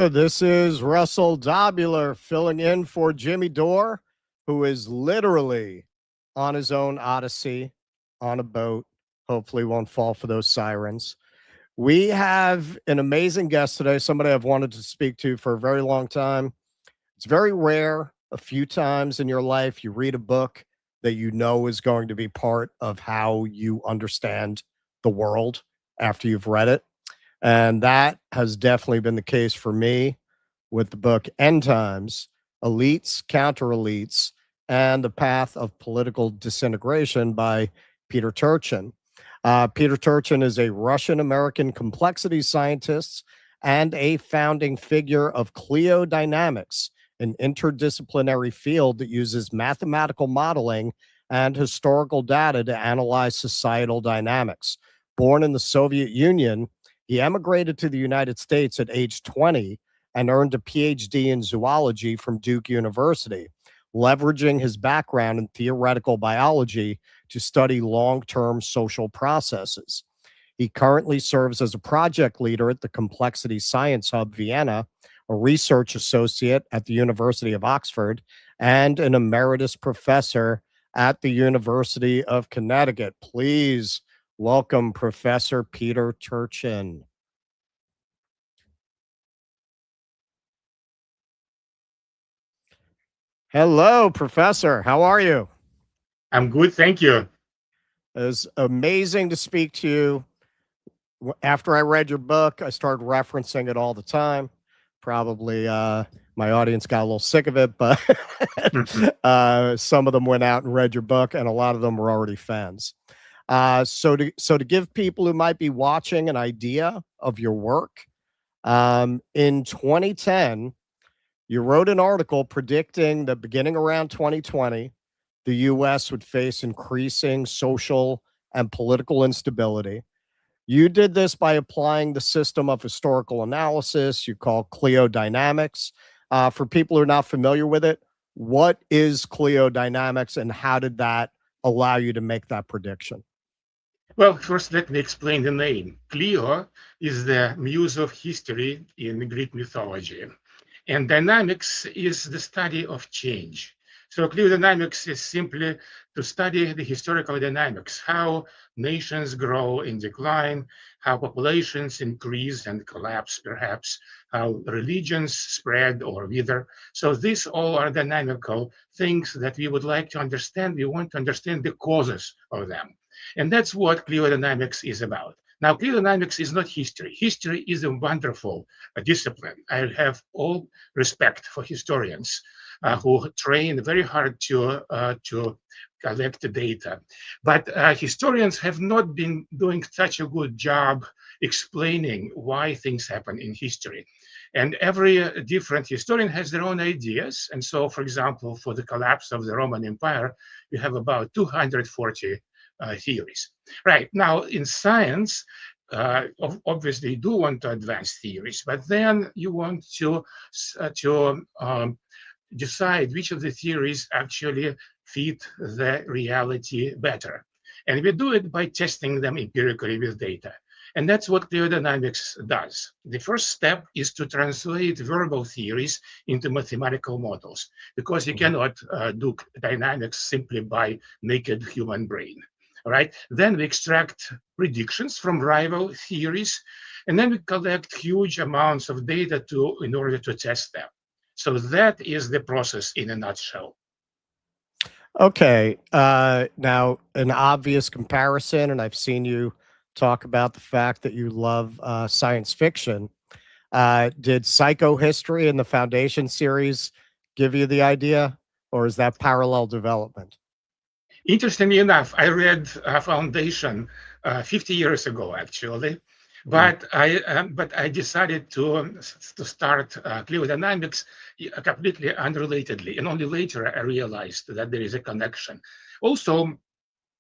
This is Russell Dobular filling in for Jimmy Dore, who is literally on his own odyssey on a boat. Hopefully won't fall for those sirens. We have an amazing guest today, somebody I've wanted to speak to for a very long time. It's very rare. A few times in your life, you read a book that you know is going to be part of how you understand the world after you've read it. And that has definitely been the case for me with the book End Times, Elites, Counter-Elites, and the Path of Political Disintegration by Peter Turchin. Peter Turchin is a Russian-American complexity scientist and a founding figure of cliodynamics, an interdisciplinary field that uses mathematical modeling and historical data to analyze societal dynamics. Born in the Soviet Union, he emigrated to the United States at age 20 and earned a PhD in zoology from Duke University, leveraging his background in theoretical biology to study long-term social processes. He currently serves as a project leader at the Complexity Science Hub Vienna, a research associate at the University of Oxford, and an emeritus professor at the University of Connecticut. Please welcome Professor Peter Turchin. Hello, Professor. How are you? I'm good, thank you. It's amazing to speak to you. After I read your book, I started referencing it all the time. Probably my audience got a little sick of it, but some of them went out and read your book, and a lot of them were already fans. So to give people who might be watching an idea of your work, in 2010, you wrote an article predicting that beginning around 2020, the U.S. would face increasing social and political instability. You did this by applying the system of historical analysis you call cliodynamics. For people who are not familiar with it, what is cliodynamics and how did that allow you to make that prediction? Well, first, let me explain the name. Clio is the muse of history in Greek mythology, and dynamics is the study of change. So cliodynamics is simply to study the historical dynamics, how nations grow and decline, how populations increase and collapse, perhaps, how religions spread or wither. So these all are dynamical things that we would like to understand. We want to understand the causes of them. And that's what cliodynamics is about. Now, cliodynamics is not history. History is a wonderful discipline. I have all respect for historians who train very hard to collect the data. But historians have not been doing such a good job explaining why things happen in history. And every different historian has their own ideas. And so, for example, for the collapse of the Roman Empire, you have about 240 theories. Right, now in science, obviously you do want to advance theories, but then you want to decide which of the theories actually fit the reality better. And we do it by testing them empirically with data. And that's what cliodynamics does. The first step is to translate verbal theories into mathematical models, because you cannot do dynamics simply by naked human brain. All right. Then we extract predictions from rival theories, and then we collect huge amounts of data in order to test them. So that is the process in a nutshell. Okay. Now, an obvious comparison, and I've seen you talk about the fact that you love science fiction. Did Psychohistory and the Foundation series give you the idea, or is that parallel development? Interestingly enough, I read Foundation 50 years ago, actually, but I decided to start cliodynamics completely unrelatedly, and only later I realized that there is a connection. Also,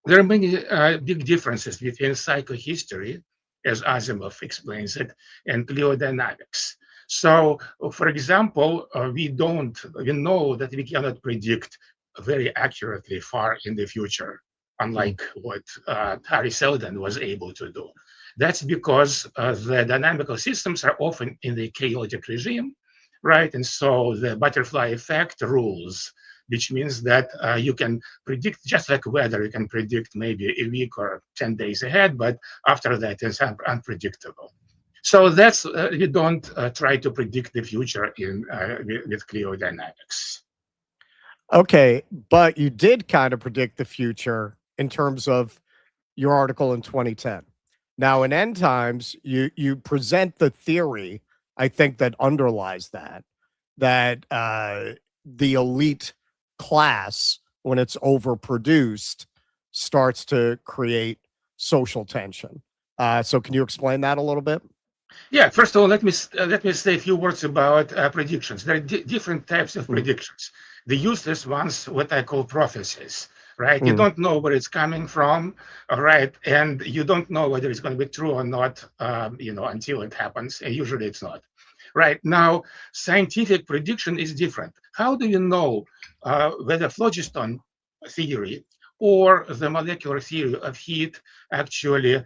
there are many big differences between psychohistory, as Asimov explains it, and cliodynamics. So, for example, we know that we cannot predict very accurately far in the future, unlike what Harry Seldon was able to do. That's because the dynamical systems are often in the chaotic regime, right? And so the butterfly effect rules, which means that you can predict, just like weather, you can predict maybe a week or 10 days ahead, but after that it's unpredictable. So that's, you don't try to predict the future with cliodynamics. Okay, but you did kind of predict the future in terms of your article in 2010. Now, in End Times, you present the theory, I think, that underlies that the elite class, when it's overproduced, starts to create social tension. So can you explain that a little bit? Yeah, first of all, let me say a few words about predictions. There are different types of predictions. The useless ones, what I call prophecies, right? You don't know where it's coming from, all right? And you don't know whether it's going to be true or not, until it happens. And usually it's not. Right now, scientific prediction is different. How do you know whether phlogiston theory or the molecular theory of heat actually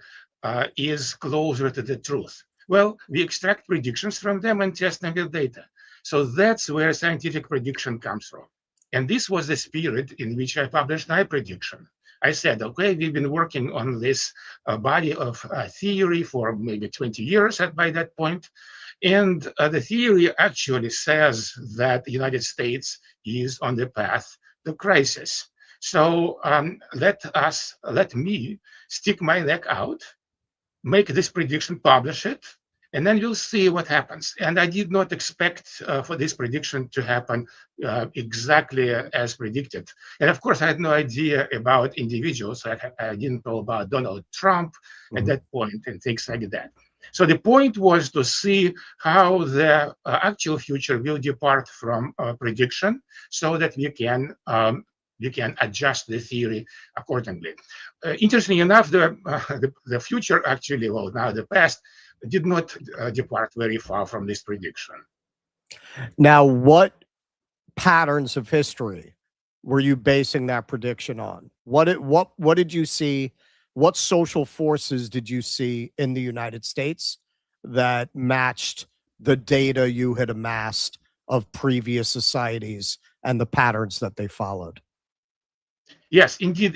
is closer to the truth? Well, we extract predictions from them and test them with data. So that's where scientific prediction comes from. And this was the spirit in which I published my prediction. I said, okay, we've been working on this body of theory for maybe 20 years by that point. And the theory actually says that the United States is on the path to crisis. So let me stick my neck out, make this prediction, publish it, and then you'll see what happens. And I did not expect for this prediction to happen exactly as predicted. And of course, I had no idea about individuals. I didn't know about Donald Trump at that point and things like that. So the point was to see how the actual future will depart from prediction, so that we can adjust the theory accordingly. Interestingly enough, the future actually, well, now the past, did not depart very far from this prediction. Now, what patterns of history were you basing that prediction on? What did you see? What social forces did you see in the United States that matched the data you had amassed of previous societies and the patterns that they followed? Yes, indeed.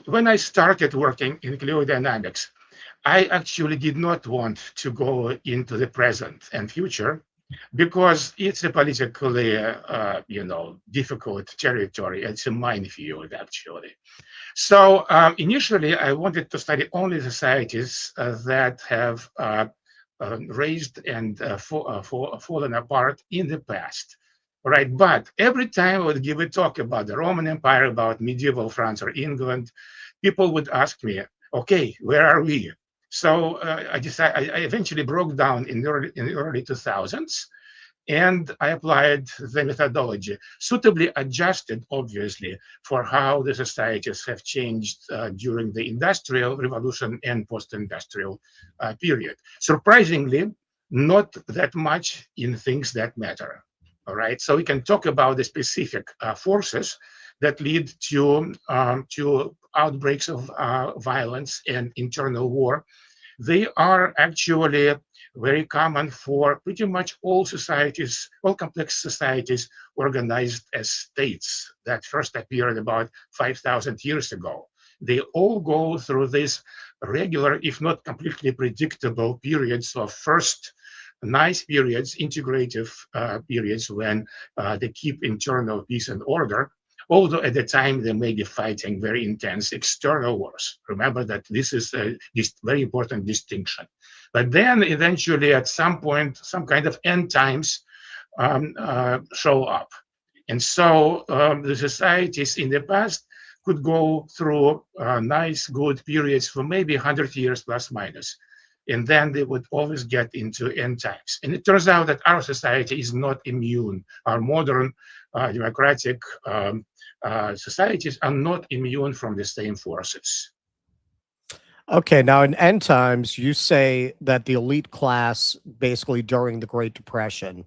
When I started working in fluid dynamics, I actually did not want to go into the present and future because it's a politically, difficult territory. It's a minefield, actually. So initially, I wanted to study only societies that have raised and fallen apart in the past. Right, but every time I would give a talk about the Roman Empire, about medieval France or England, people would ask me, "Okay, where are we?" So I eventually broke down in the early 2000s, and I applied the methodology, suitably adjusted, obviously, for how the societies have changed during the Industrial Revolution and post-industrial period. Surprisingly, not that much in things that matter. All right, so we can talk about the specific forces that lead to outbreaks of violence and internal war. They are actually very common for pretty much all societies, all complex societies organized as states that first appeared about 5,000 years ago. They all go through these regular, if not completely predictable periods of first nice periods, integrative periods when they keep internal peace and order, although at the time they may be fighting very intense external wars. Remember that this is this very important distinction. But then eventually at some point, some kind of end times show up. And so the societies in the past could go through nice, good periods for maybe 100 years plus minus. And then they would always get into end times. And it turns out that our society is not immune. Our modern democratic societies are not immune from the same forces. Okay, now in end times, you say that the elite class, basically during the Great Depression,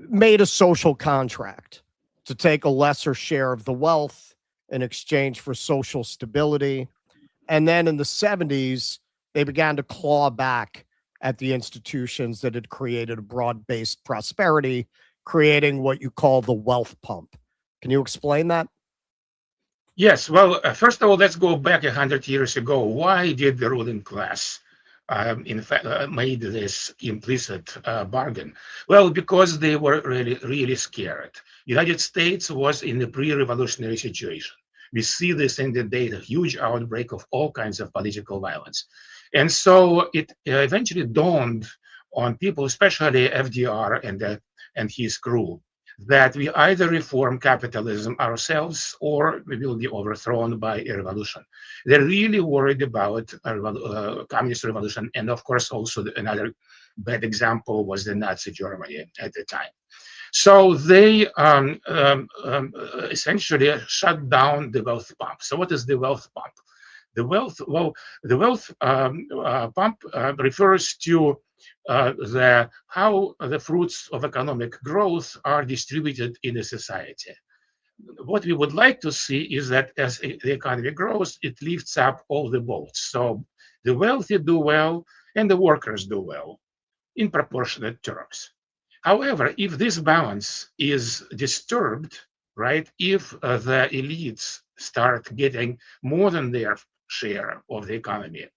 made a social contract to take a lesser share of the wealth in exchange for social stability. And then in the 70s, they began to claw back at the institutions that had created a broad-based prosperity, creating what you call the wealth pump. Can you explain that? Yes, well, first of all, let's go back 100 years ago. Why did the ruling class, in fact, made this implicit bargain? Well, because they were really, really scared. United States was in a pre-revolutionary situation. We see this in the data, huge outbreak of all kinds of political violence. And so it eventually dawned on people, especially FDR and his crew, that we either reform capitalism ourselves or we will be overthrown by a revolution. They're really worried about a communist revolution. And of course, also another bad example was the Nazi Germany at the time. So they essentially shut down the wealth pump. So what is the wealth pump? The wealth pump refers to how the fruits of economic growth are distributed in a society. What we would like to see is that as the economy grows, it lifts up all the boats. So the wealthy do well and the workers do well in proportionate terms. However, if this balance is disturbed, right, if the elites start getting more than their share of the economy,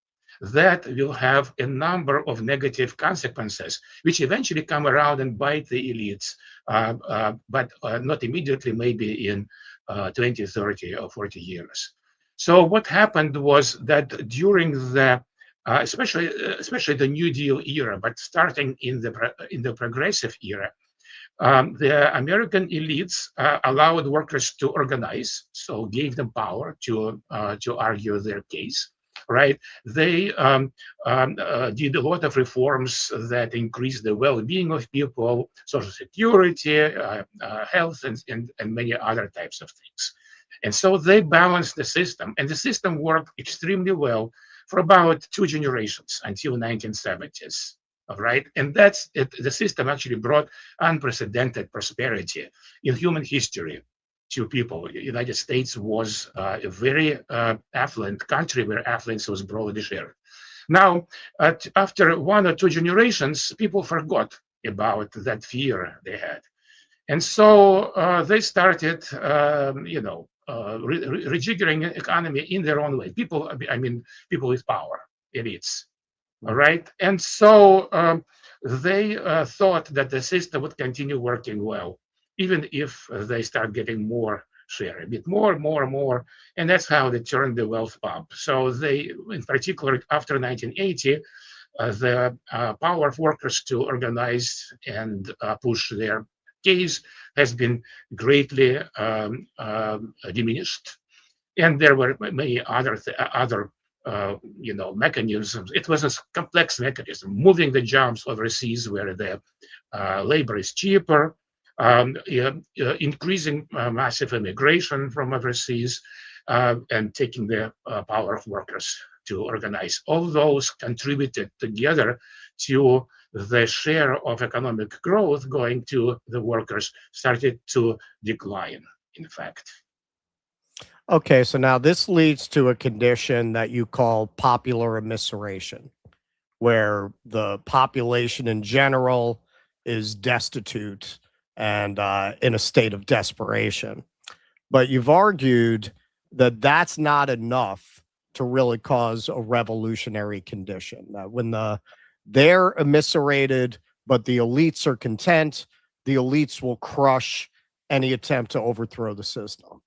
that will have a number of negative consequences, which eventually come around and bite the elites, but not immediately, maybe in 20, 30, or 40 years. So what happened was that during the especially the New Deal era, but starting in the progressive era, the American elites allowed workers to organize, so gave them power to argue their case. Right? They did a lot of reforms that increased the well-being of people, social security, health, and many other types of things. And so they balanced the system, and the system worked extremely well for about 2 generations until 1970s. All right, and that's it. The system actually brought unprecedented prosperity in human history to people. The United States was a very affluent country where affluence was broadly shared. Now, after 1 or 2 generations, people forgot about that fear they had. And so they started, rejiggering economy in their own way. People, I mean, people with power, elites, all right? And so they thought that the system would continue working well, even if they start getting more share, a bit more. And that's how they turned the wealth pump. So they, in particular, after 1980, the power of workers to organize and push their case has been greatly diminished. And there were many other mechanisms. It was a complex mechanism, moving the jobs overseas where the labor is cheaper, increasing massive immigration from overseas, and taking the power of workers to organize. All those contributed together to the share of economic growth going to the workers started to decline, in fact. Okay, so now this leads to a condition that you call popular immiseration, where the population in general is destitute and in a state of desperation. But you've argued that that's not enough to really cause a revolutionary condition. That when they're immiserated, but the elites are content, the elites will crush any attempt to overthrow the system.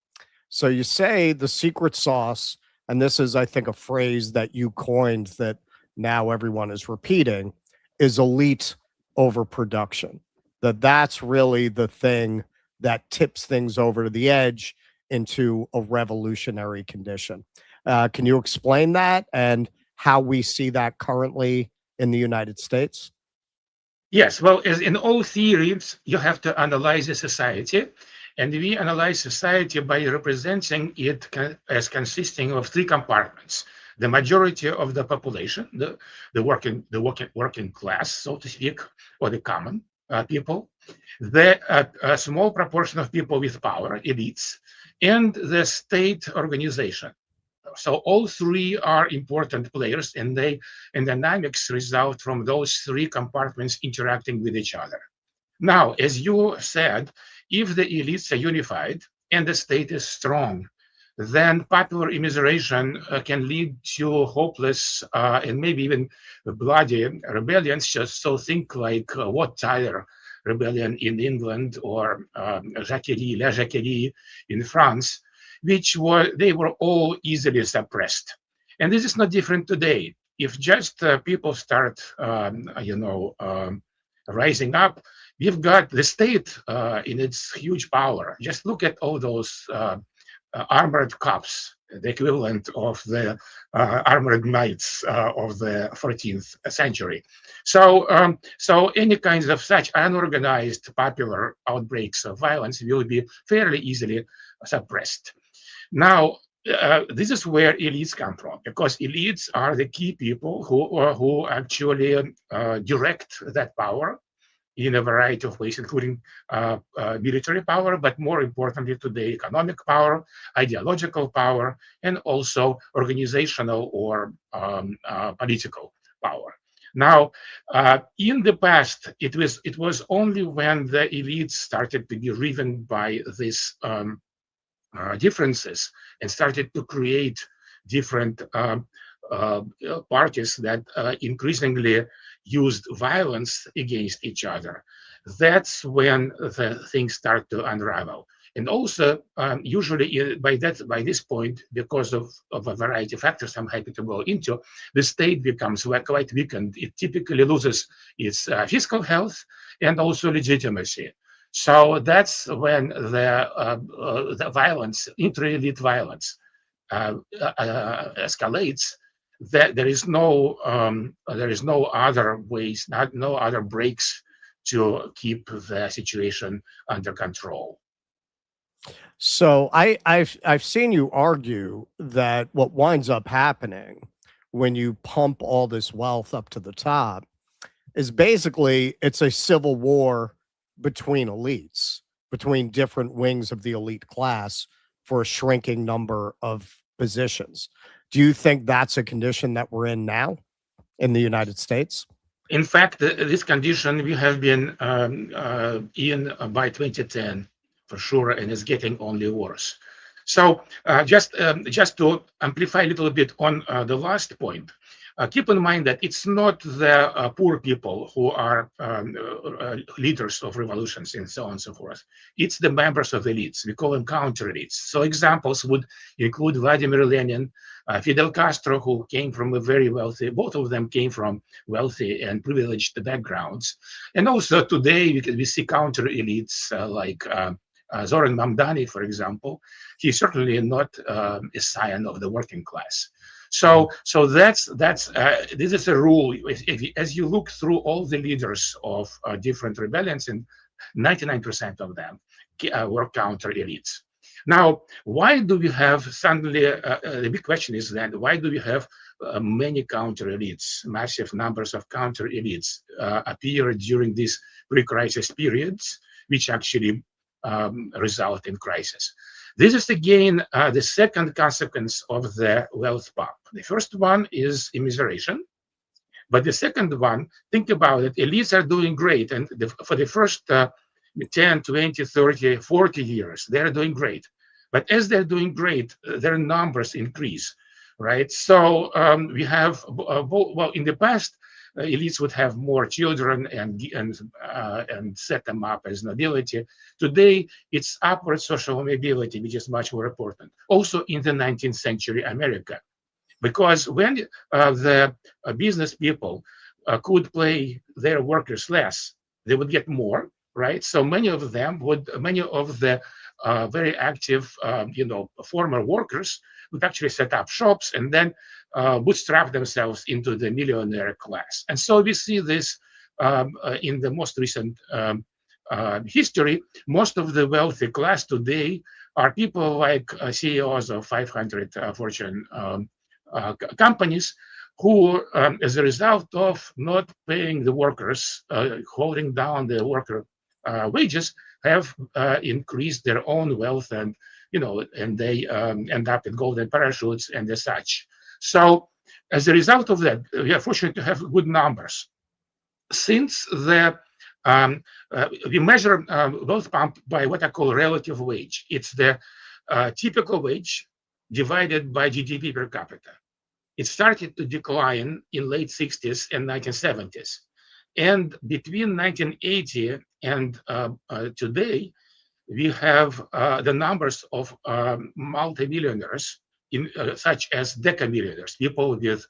So you say the secret sauce, and this is, I think, a phrase that you coined that now everyone is repeating, is elite overproduction. That's really the thing that tips things over to the edge into a revolutionary condition. Can you explain that and how we see that currently in the United States? Yes, well, as in all theories, you have to analyze a society. And we analyze society by representing it as consisting of three compartments: the majority of the population, the working class, so to speak, or the common people, a small proportion of people with power, elites, and the state organization. So all three are important players, and dynamics result from those three compartments interacting with each other. Now, as you said, if the elites are unified and the state is strong, then popular immiseration can lead to hopeless and maybe even bloody rebellions. So think like Wat Tyler rebellion in England or La Jacquerie in France, they were all easily suppressed. And this is not different today. If just people start, rising up, we've got the state in its huge power. Just look at all those armored cops, the equivalent of the armored knights of the 14th century. So any kinds of such unorganized popular outbreaks of violence will be fairly easily suppressed. Now, this is where elites come from, because elites are the key people who actually direct that power in a variety of ways, including military power, but more importantly today, economic power, ideological power, and also organizational or political power. Now, in the past, it was only when the elites started to be driven by these differences and started to create different parties that increasingly used violence against each other. That's when the things start to unravel. And also, usually by this point, because of a variety of factors I'm happy to go into, the state becomes quite weakened. It typically loses its fiscal health and also legitimacy. So that's when the violence, intra-elite violence, escalates. That there is no other ways, no other breaks to keep the situation under control. So I've seen you argue that what winds up happening when you pump all this wealth up to the top is basically it's a civil war between elites, between different wings of the elite class for a shrinking number of positions. Do you think that's a condition that we're in now in the United States? In fact, this condition we have been in by 2010 for sure, and it's getting only worse. So just to amplify a little bit on the last point, keep in mind that it's not the poor people who are leaders of revolutions and so on and so forth. It's the members of elites. We call them counter elites. So examples would include Vladimir Lenin, Fidel Castro, who came from a very wealthy, both of them came from wealthy and privileged backgrounds. And also today we see counter elites like Zoran Mamdani, for example. He's certainly not a scion of the working class. So this is a rule. As you look through all the leaders of different rebellions, and 99% of them were counter elites. Now, why do we have suddenly, the big question is then, why do we have many counter elites, massive numbers of counter elites appear during these pre-crisis periods, which actually result in crisis? This is again the second consequence of the wealth pump. The first one is immiseration, but the second one, think about it, elites are doing great, and for the first 10, 20, 30, 40 years, they're doing great. But as they're doing great, their numbers increase, right? So we have, well, in the past, elites would have more children and set them up as nobility. Today, it's upward social mobility, which is much more important. Also in the 19th century America, because when the business people could pay their workers less, they would get more, right? So many of the very active, former workers would actually set up shops and then bootstrap themselves into the millionaire class. And so we see this in the most recent history. Most of the wealthy class today are people like CEOs of 500 Fortune companies who, as a result of not paying the workers, holding down the worker wages, have increased their own wealth, and they end up in golden parachutes and as such. So as a result of that, we are fortunate to have good numbers. Since we measure wealth pump by what I call relative wage. It's the typical wage divided by GDP per capita. It started to decline in late 60s and 1970s. And between 1980 and today, we have the numbers of multimillionaires, such as decamillionaires, people with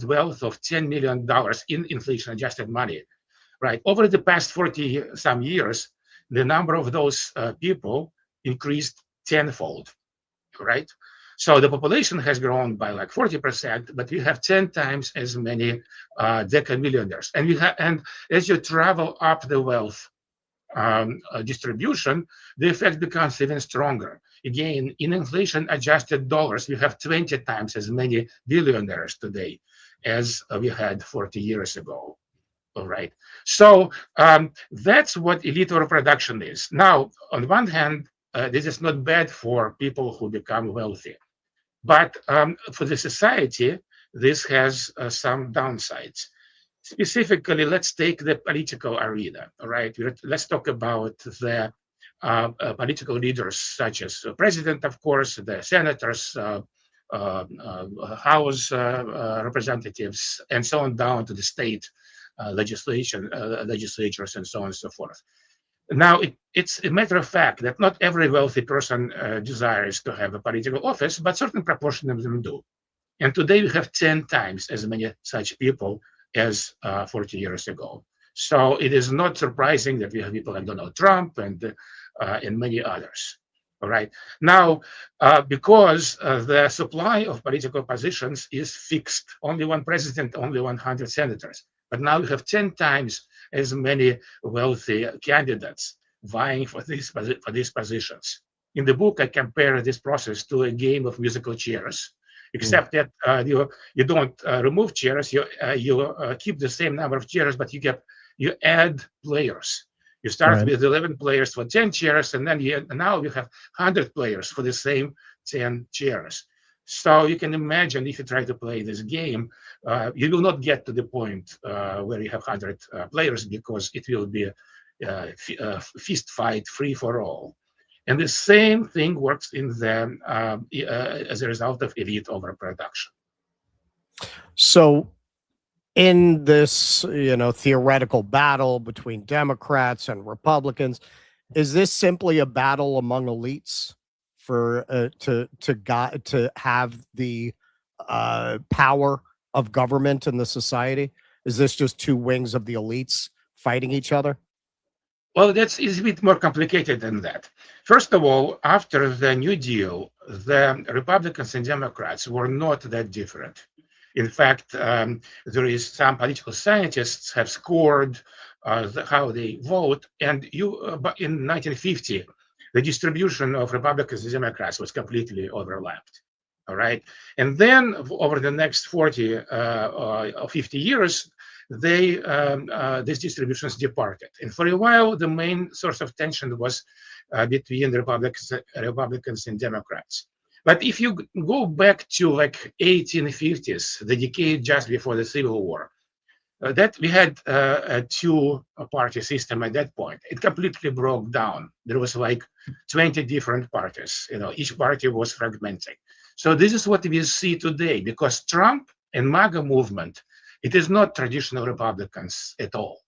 wealth of $10 million in inflation-adjusted money, right? Over the past 40 some years, the number of those people increased tenfold, right? So the population has grown by like 40%, but we have 10 times as many decamillionaires. And as you travel up the wealth distribution, the effect becomes even stronger. Again, in inflation-adjusted dollars, we have 20 times as many billionaires today as we had 40 years ago. All right. So that's what elite reproduction is. Now, on one hand, this is not bad for people who become wealthy. But for the society, this has some downsides. Specifically, let's take the political arena, all right? Let's talk about the political leaders, such as the president, of course, the senators, House representatives, and so on down to the state legislatures, and so on and so forth. Now, it's a matter of fact that not every wealthy person desires to have a political office, but certain proportion of them do. And today we have 10 times as many such people as 40 years ago. So it is not surprising that we have people like Donald Trump and many others. All right. Now, because the supply of political positions is fixed, only one president, only 100 senators. But now we have 10 times as many wealthy candidates vying for these positions. In the book, I compare this process to a game of musical chairs, except that you don't remove chairs. You keep the same number of chairs, but you add players. You start with 11 players for 10 chairs, and then now you have 100 players for the same 10 chairs. So you can imagine if you try to play this game, you will not get to the point where you have 100 players, because it will be a feast fight, free for all. And the same thing works in the as a result of elite overproduction. So in this, theoretical battle between Democrats and Republicans, is this simply a battle among elites for to have the power of government in the society? Is this just two wings of the elites fighting each other? Well, it's a bit more complicated than that. First of all, after the New Deal, the Republicans and Democrats were not that different. In fact, there is some political scientists have scored how they vote, and in 1950, the distribution of Republicans and Democrats was completely overlapped. All right, and then over the next 40 or 50 years, these distributions departed, and for a while, the main source of tension was between Republicans and Democrats. But if you go back to like 1850s, the decade just before the Civil War, that we had a two-party system at that point. It completely broke down. There was like 20 different parties. Each party was fragmented. So this is what we see today, because Trump and MAGA movement, it is not traditional Republicans at all.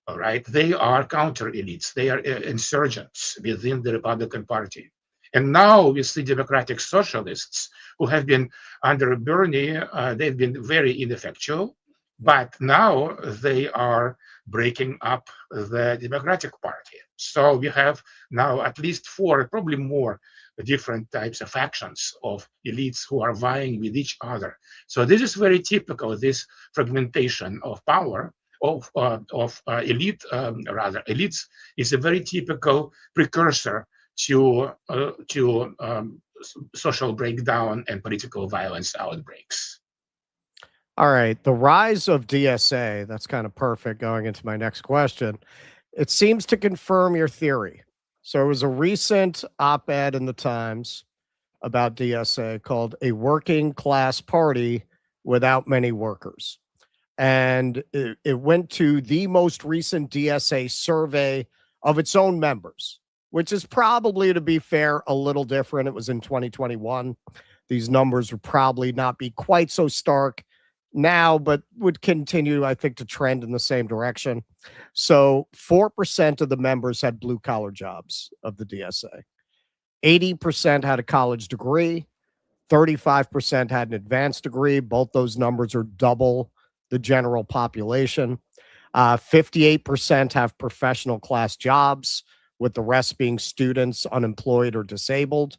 All right, they are counter elites. They are insurgents within the Republican Party. And now we see democratic socialists who have been under Bernie. They've been very ineffectual, but now they are breaking up the Democratic Party. So we have now at least four, probably more, different types of factions of elites who are vying with each other. So this is very typical, this fragmentation of power of elite, elites is a very typical precursor to social breakdown and political violence outbreaks. All right. The rise of DSA, that's kind of perfect going into my next question. It seems to confirm your theory. So there was a recent op-ed in the Times about DSA called "A Working Class Party Without Many Workers." And it went to the most recent DSA survey of its own members, which is probably, to be fair, a little different. It was in 2021. These numbers would probably not be quite so stark now, but would continue, I think, to trend in the same direction. So 4% of the members had blue-collar jobs of the DSA. 80% had a college degree. 35% had an advanced degree. Both those numbers are double the general population. 58% have professional class jobs, with the rest being students, unemployed, or disabled.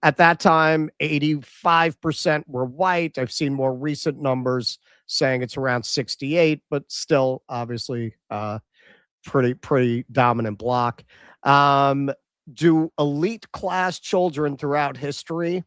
At that time, 85% were white. I've seen more recent numbers saying it's around 68, but still obviously pretty dominant block. Do elite class children throughout history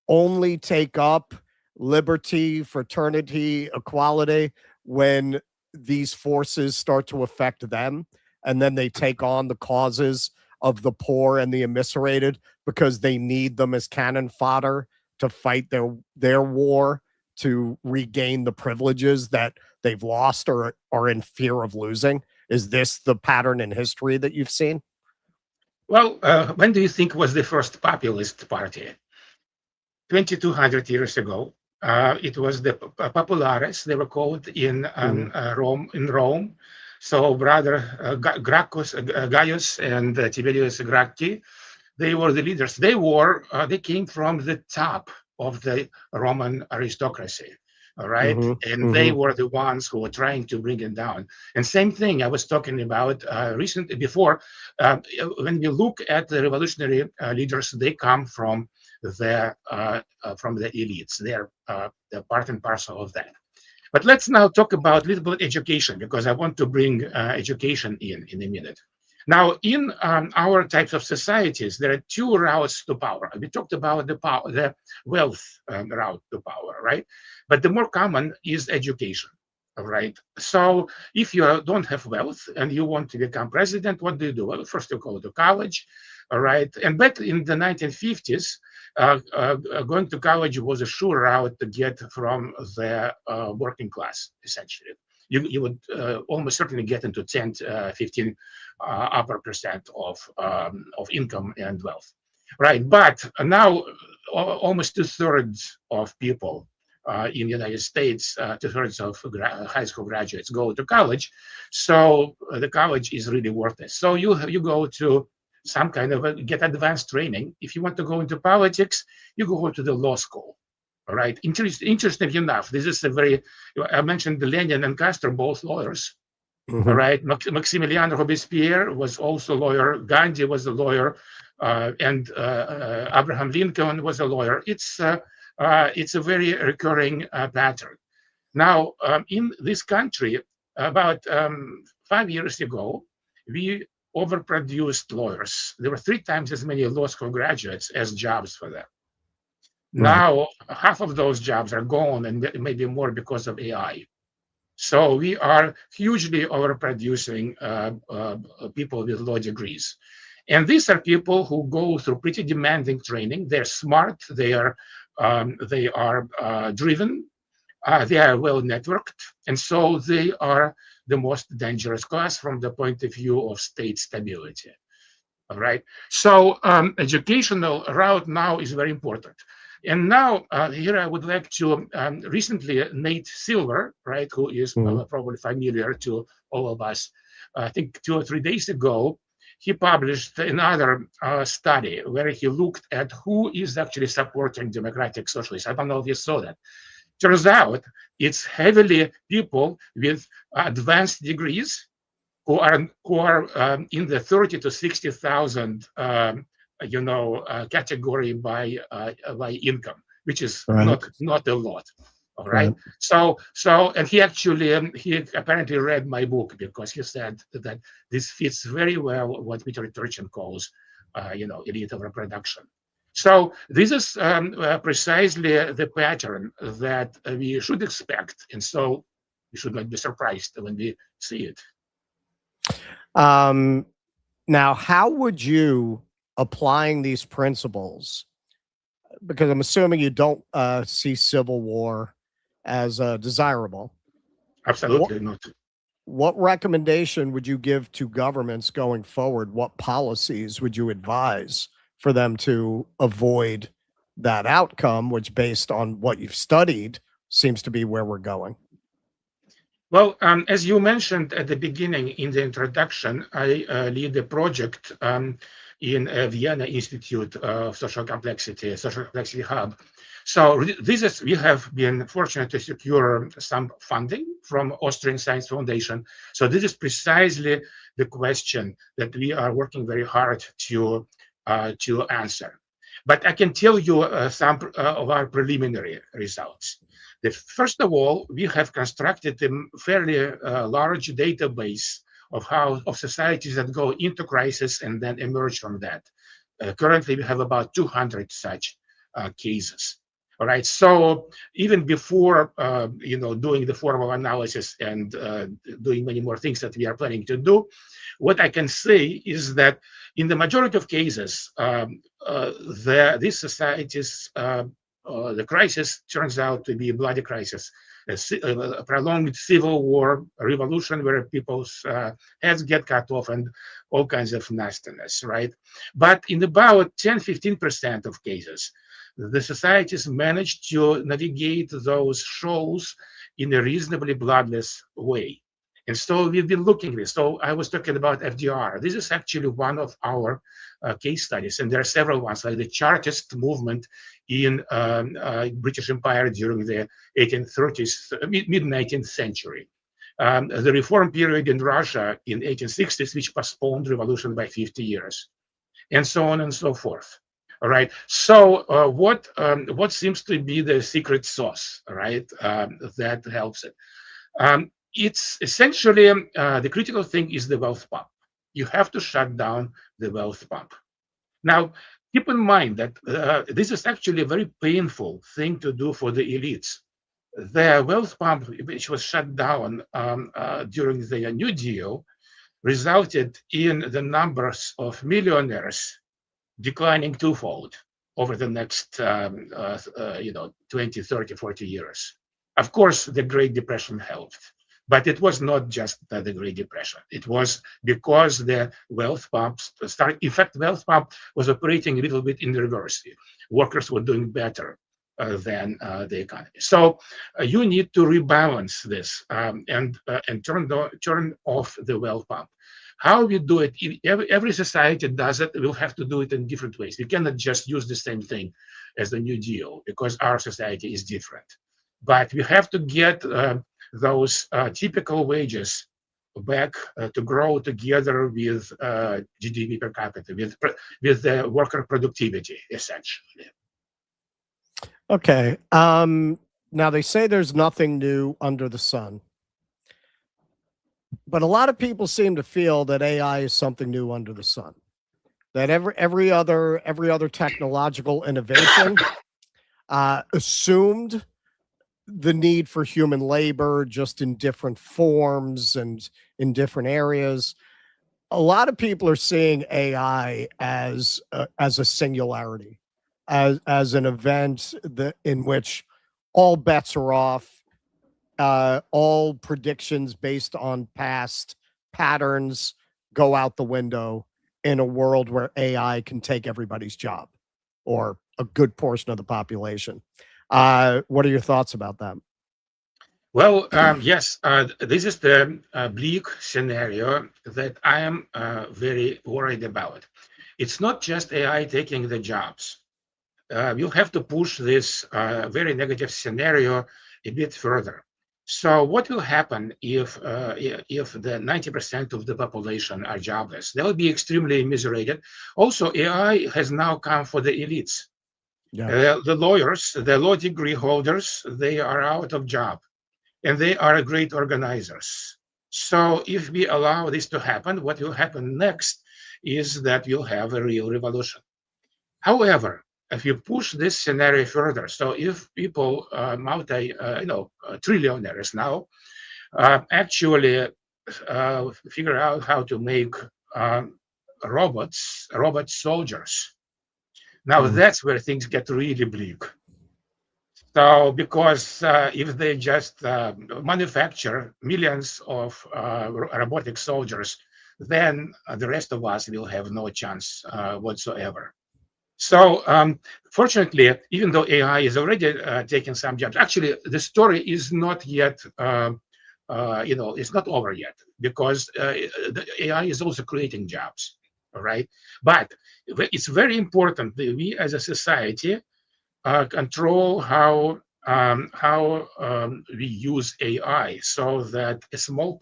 only take up liberty, fraternity, equality when these forces start to affect them, and then they take on the causes of the poor and the immiserated because they need them as cannon fodder to fight their war to regain the privileges that they've lost or are in fear of losing? Is this the pattern in history that you've seen? Well, when do you think was the first populist party? 2,200 years ago. It was the Populares, they were called in Rome. So brother Gaius and Tiberius Gracchi, they were the leaders. They came from the top of the Roman aristocracy. All right. And they were the ones who were trying to bring it down. And same thing I was talking about recently before. When we look at the revolutionary leaders, they come from the elites. They're part and parcel of that. But let's now talk about a little bit education, because I want to bring education in a minute. Now, in our types of societies, there are two routes to power. We talked about the wealth route to power, right? But the more common is education, right? So if you don't have wealth and you want to become president, what do? Well, first you go to college, all right? And back in the 1950s, going to college was a sure route to get from the working class, essentially. You would almost certainly get into 10, 15 upper percent of income and wealth. right? But now almost 2/3 of people in the United States, 2/3 of high school graduates go to college. So the college is really worth it. So you go to some kind of get advanced training. If you want to go into politics, you go to the law school. All right. Interesting enough, this is a very, I mentioned Lenin and Castro, both lawyers. All right. Maximilian Robespierre was also a lawyer. Gandhi was a lawyer. And Abraham Lincoln was a lawyer. It's a very recurring pattern. Now, in this country, about 5 years ago, we overproduced lawyers. There were 3 times as many law school graduates as jobs for them. Now, half of those jobs are gone, and maybe more because of AI. So we are hugely overproducing people with law degrees. And these are people who go through pretty demanding training. They're smart, they are driven, they are well networked, and so they are the most dangerous class from the point of view of state stability. All right. So educational route now is very important. And now here I would like to recently Nate Silver, right, who is probably familiar to all of us. I think 2 or 3 days ago, he published another study where he looked at who is actually supporting democratic socialists. I don't know if you saw that. Turns out it's heavily people with advanced degrees who are in the 30 to 60,000 category by income, which is not a lot. All right. So and he apparently read my book because he said that this fits very well what Peter Turchin calls elite overproduction. So this is precisely the pattern that we should expect, and so we should not be surprised when we see it. Now, how would you, applying these principles, because I'm assuming you don't see civil war as desirable. Absolutely not. What recommendation would you give to governments going forward? What policies would you advise for them to avoid that outcome, which, based on what you've studied, seems to be where we're going? Well, as you mentioned at the beginning in the introduction, I lead a project in Vienna Institute of Social Complexity Hub. So we have been fortunate to secure some funding from Austrian Science Foundation. So this is precisely the question that we are working very hard to answer. But I can tell you some of our preliminary results. First of all, we have constructed a fairly large database of societies that go into crisis and then emerge from that. Currently, we have about 200 such cases. All right. So even before doing the formal analysis and doing many more things that we are planning to do, what I can say is that in the majority of cases, these societies, the crisis turns out to be a bloody crisis, a prolonged civil war, a revolution where people's heads get cut off and all kinds of nastiness, right? But in about 10-15% of cases, the societies manage to navigate those shoals in a reasonably bloodless way. And so we've been looking at this. So I was talking about FDR. This is actually one of our case studies, and there are several ones, like the Chartist movement in British Empire during the 1830s, mid-19th century. The reform period in Russia in 1860s, which postponed revolution by 50 years, and so on and so forth. All right. So what seems to be the secret sauce, right, that helps it? It's essentially the critical thing is the wealth pump. You have to shut down the wealth pump. Now, keep in mind that this is actually a very painful thing to do for the elites. The wealth pump, which was shut down during the New Deal, resulted in the numbers of millionaires declining twofold over the next 20, 30, 40 years. Of course, the Great Depression helped. But it was not just the Great Depression. It was because the wealth pumps started. In fact, wealth pump was operating a little bit in reverse. Workers were doing better than the economy. So you need to rebalance this and turn off the wealth pump. How we do it, every society does it. We'll have to do it in different ways. We cannot just use the same thing as the New Deal because our society is different. But we have to get those typical wages back to grow together with GDP per capita, with the worker productivity, essentially. Okay. Now they say there's nothing new under the sun, but a lot of people seem to feel that AI is something new under the sun. That every other technological innovation assumed the need for human labor, just in different forms and in different areas. A lot of people are seeing AI as a singularity, as an event in which all bets are off, all predictions based on past patterns go out the window in a world where AI can take everybody's job or a good portion of the population. What are your thoughts about that? Well, yes, this is the bleak scenario that I am very worried about. It's not just AI taking the jobs. You'll have to push this very negative scenario a bit further. So what will happen if the 90% of the population are jobless? They'll be extremely immiserated. Also, AI has now come for the elites. Yeah. The lawyers, the law degree holders, they are out of job. And they are great organizers. So if we allow this to happen, what will happen next is that you'll have a real revolution. However, if you push this scenario further, so if people, trillionaires now, actually figure out how to make robot soldiers, now that's where things get really bleak. So, because if they just manufacture millions of robotic soldiers, then the rest of us will have no chance whatsoever. So, fortunately, even though AI is already taking some jobs, actually, the story is not yet, it's not over yet, because the AI is also creating jobs, all right? But it's very important that we as a society control how we use AI, so that a small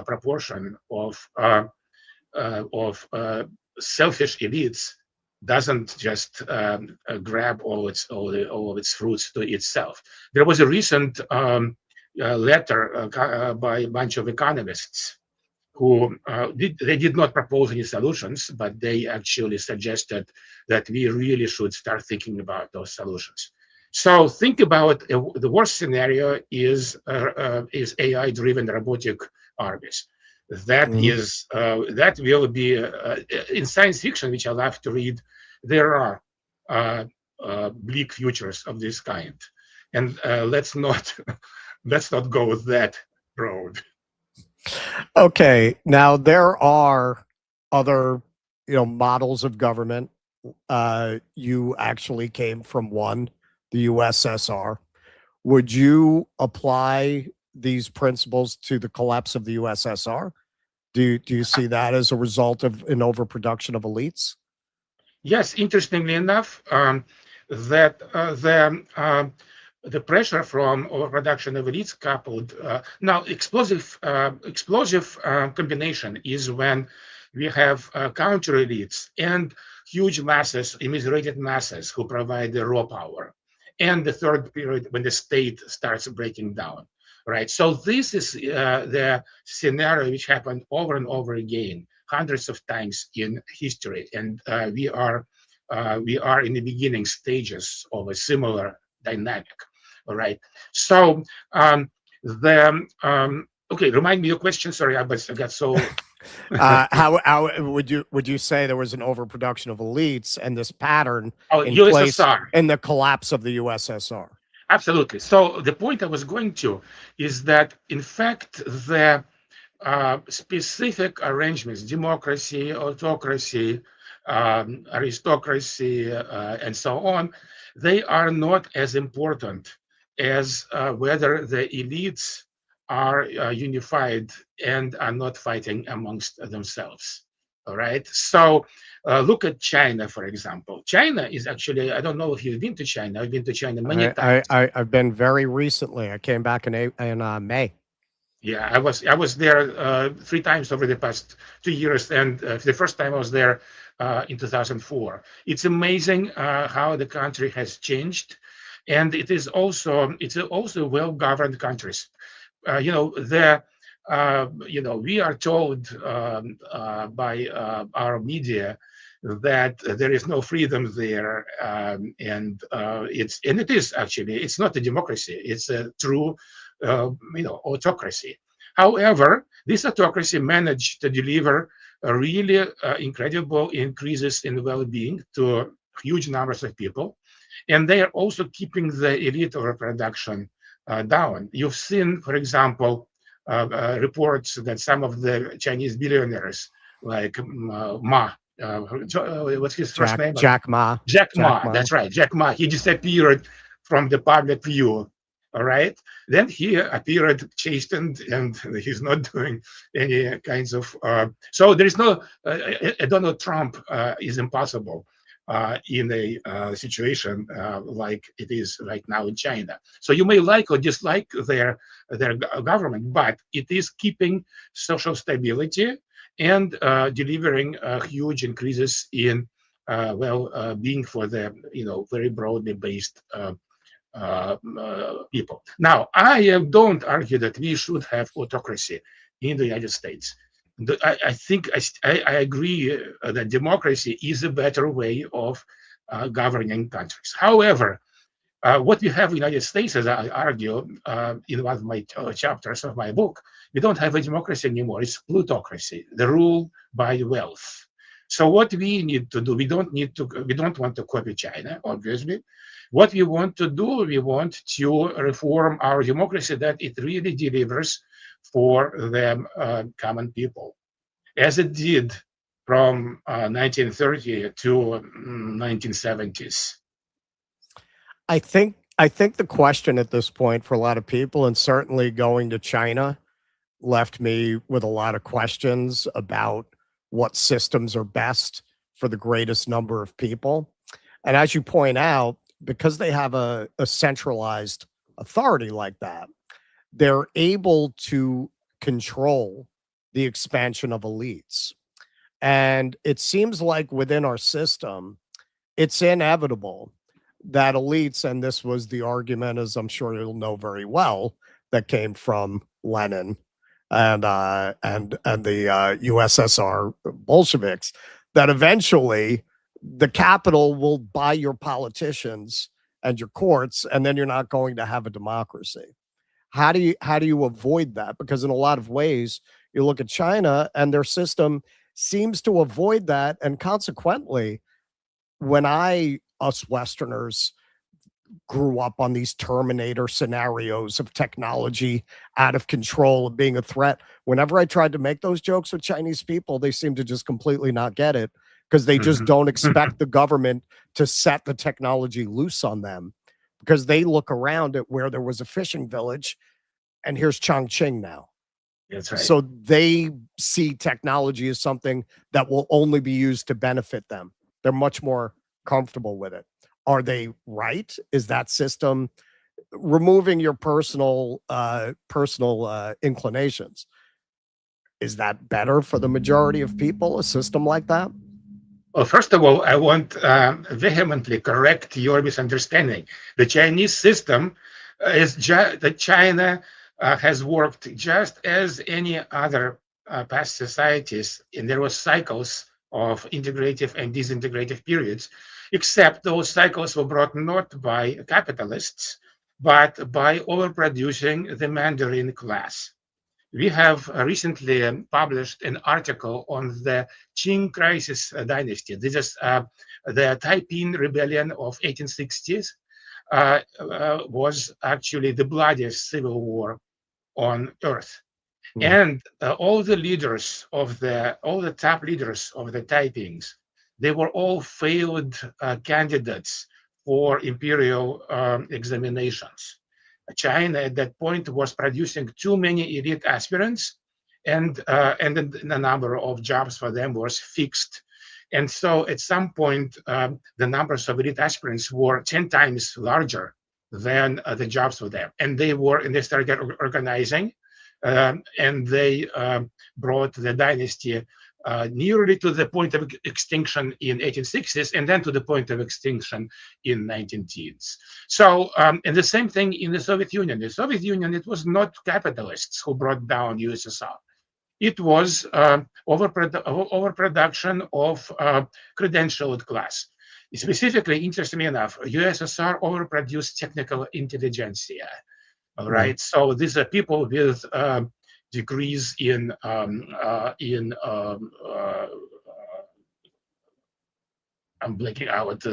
proportion of selfish elites doesn't just grab all of its fruits to itself. There was a recent letter by a bunch of economists who they did not propose any solutions, but they actually suggested that we really should start thinking about those solutions. So think about the worst scenario is AI-driven robotic armies. That is that will be in science fiction, which I love to read. There are bleak futures of this kind, and let's not go that road. Okay, now there are other, models of government. You actually came from one, the USSR. Would you apply these principles to the collapse of the USSR? Do you see that as a result of an overproduction of elites? Yes, interestingly enough, that the pressure from overproduction of elites coupled now explosive combination is when we have counter elites and huge masses, immiserated masses who provide the raw power, and the third period when the state starts breaking down. Right. So this is the scenario which happened over and over again, hundreds of times in history, and we are in the beginning stages of a similar dynamic. All right. So remind me your question. Sorry, I got so. How would you say there was an overproduction of elites and this pattern in USSR. place in the collapse of the USSR? Absolutely. So the point I was going to is that, in fact, the specific arrangements, democracy, autocracy, aristocracy, and so on, they are not as important as whether the elites are unified and are not fighting amongst themselves. All right. So look at China, for example. China is actually, I don't know if you've been to China. I've been to China many times. I've been very recently. I came back in May. Yeah, I was there 3 times over the past 2 years, and the first time I was there in 2004. It's amazing how the country has changed, and it's also well-governed countries. We are told by our media that there is no freedom there, and it is actually, it's not a democracy, it's a true autocracy. However, this autocracy managed to deliver really incredible increases in well-being to huge numbers of people, and they are also keeping the elite overproduction down. You've seen, for example, reports that some of the Chinese billionaires, like Ma, what's his first name? Jack Ma. Jack Ma. That's right, Jack Ma. He disappeared from the public view. All right. Then he appeared chastened, and he's not doing any kinds of. So there is no. Donald Trump is impossible in a situation like it is right now in China. So you may like or dislike their government, but it is keeping social stability and delivering huge increases in being for the very broadly based people. Now, I don't argue that we should have autocracy in the United States. I think I agree that democracy is a better way of governing countries. However, what we have in the United States, as I argue in one of my chapters of my book, we don't have a democracy anymore. It's plutocracy, the rule by wealth. So what we need to do, we don't want to copy China, obviously. What we want to do, we want to reform our democracy that it really delivers for the common people, as it did from 1930 to 1970s. I think the question at this point for a lot of people, and certainly going to China, left me with a lot of questions about what systems are best for the greatest number of people. And as you point out, because they have a centralized authority like that, they're able to control the expansion of elites. And it seems like within our system, it's inevitable that elites, and this was the argument, as I'm sure you'll know very well, that came from Lenin and the USSR Bolsheviks, that eventually the capital will buy your politicians and your courts, and then you're not going to have a democracy. How do you avoid that? Because in a lot of ways, you look at China and their system seems to avoid that, and consequently, when us Westerners grew up on these Terminator scenarios of technology out of control of being a threat, whenever I tried to make those jokes with Chinese people, they seem to just completely not get it, because they just don't expect the government to set the technology loose on them, because they look around at where there was a fishing village and here's Chongqing now. That's right. So they see technology as something that will only be used to benefit them. They're much more comfortable with it. Are they right? Is that system, removing your personal inclinations, is that better for the majority of people, a system like that? Well, first of all, I want vehemently correct your misunderstanding. The Chinese system is that China has worked just as any other past societies, and there was cycles of integrative and disintegrative periods, except those cycles were brought not by capitalists, but by overproducing the Mandarin class. We have recently published an article on the Qing crisis dynasty. This is the Taiping rebellion of 1860s. was actually the bloodiest civil war on Earth. Mm. And all the top leaders of the Taipings, they were all failed candidates for imperial examinations. China at that point was producing too many elite aspirants, and the number of jobs for them was fixed. And so at some point, the numbers of elite aspirants were 10 times larger than the jobs for them. And they started organizing, and they brought the dynasty nearly to the point of extinction in 1860s, and then to the point of extinction in 1910s. So, and the same thing in the Soviet Union. The Soviet Union, it was not capitalists who brought down USSR. It was overproduction of credentialed class. Specifically, interestingly enough, USSR overproduced technical intelligentsia. All right, so these are people with degrees in I'm blanking out,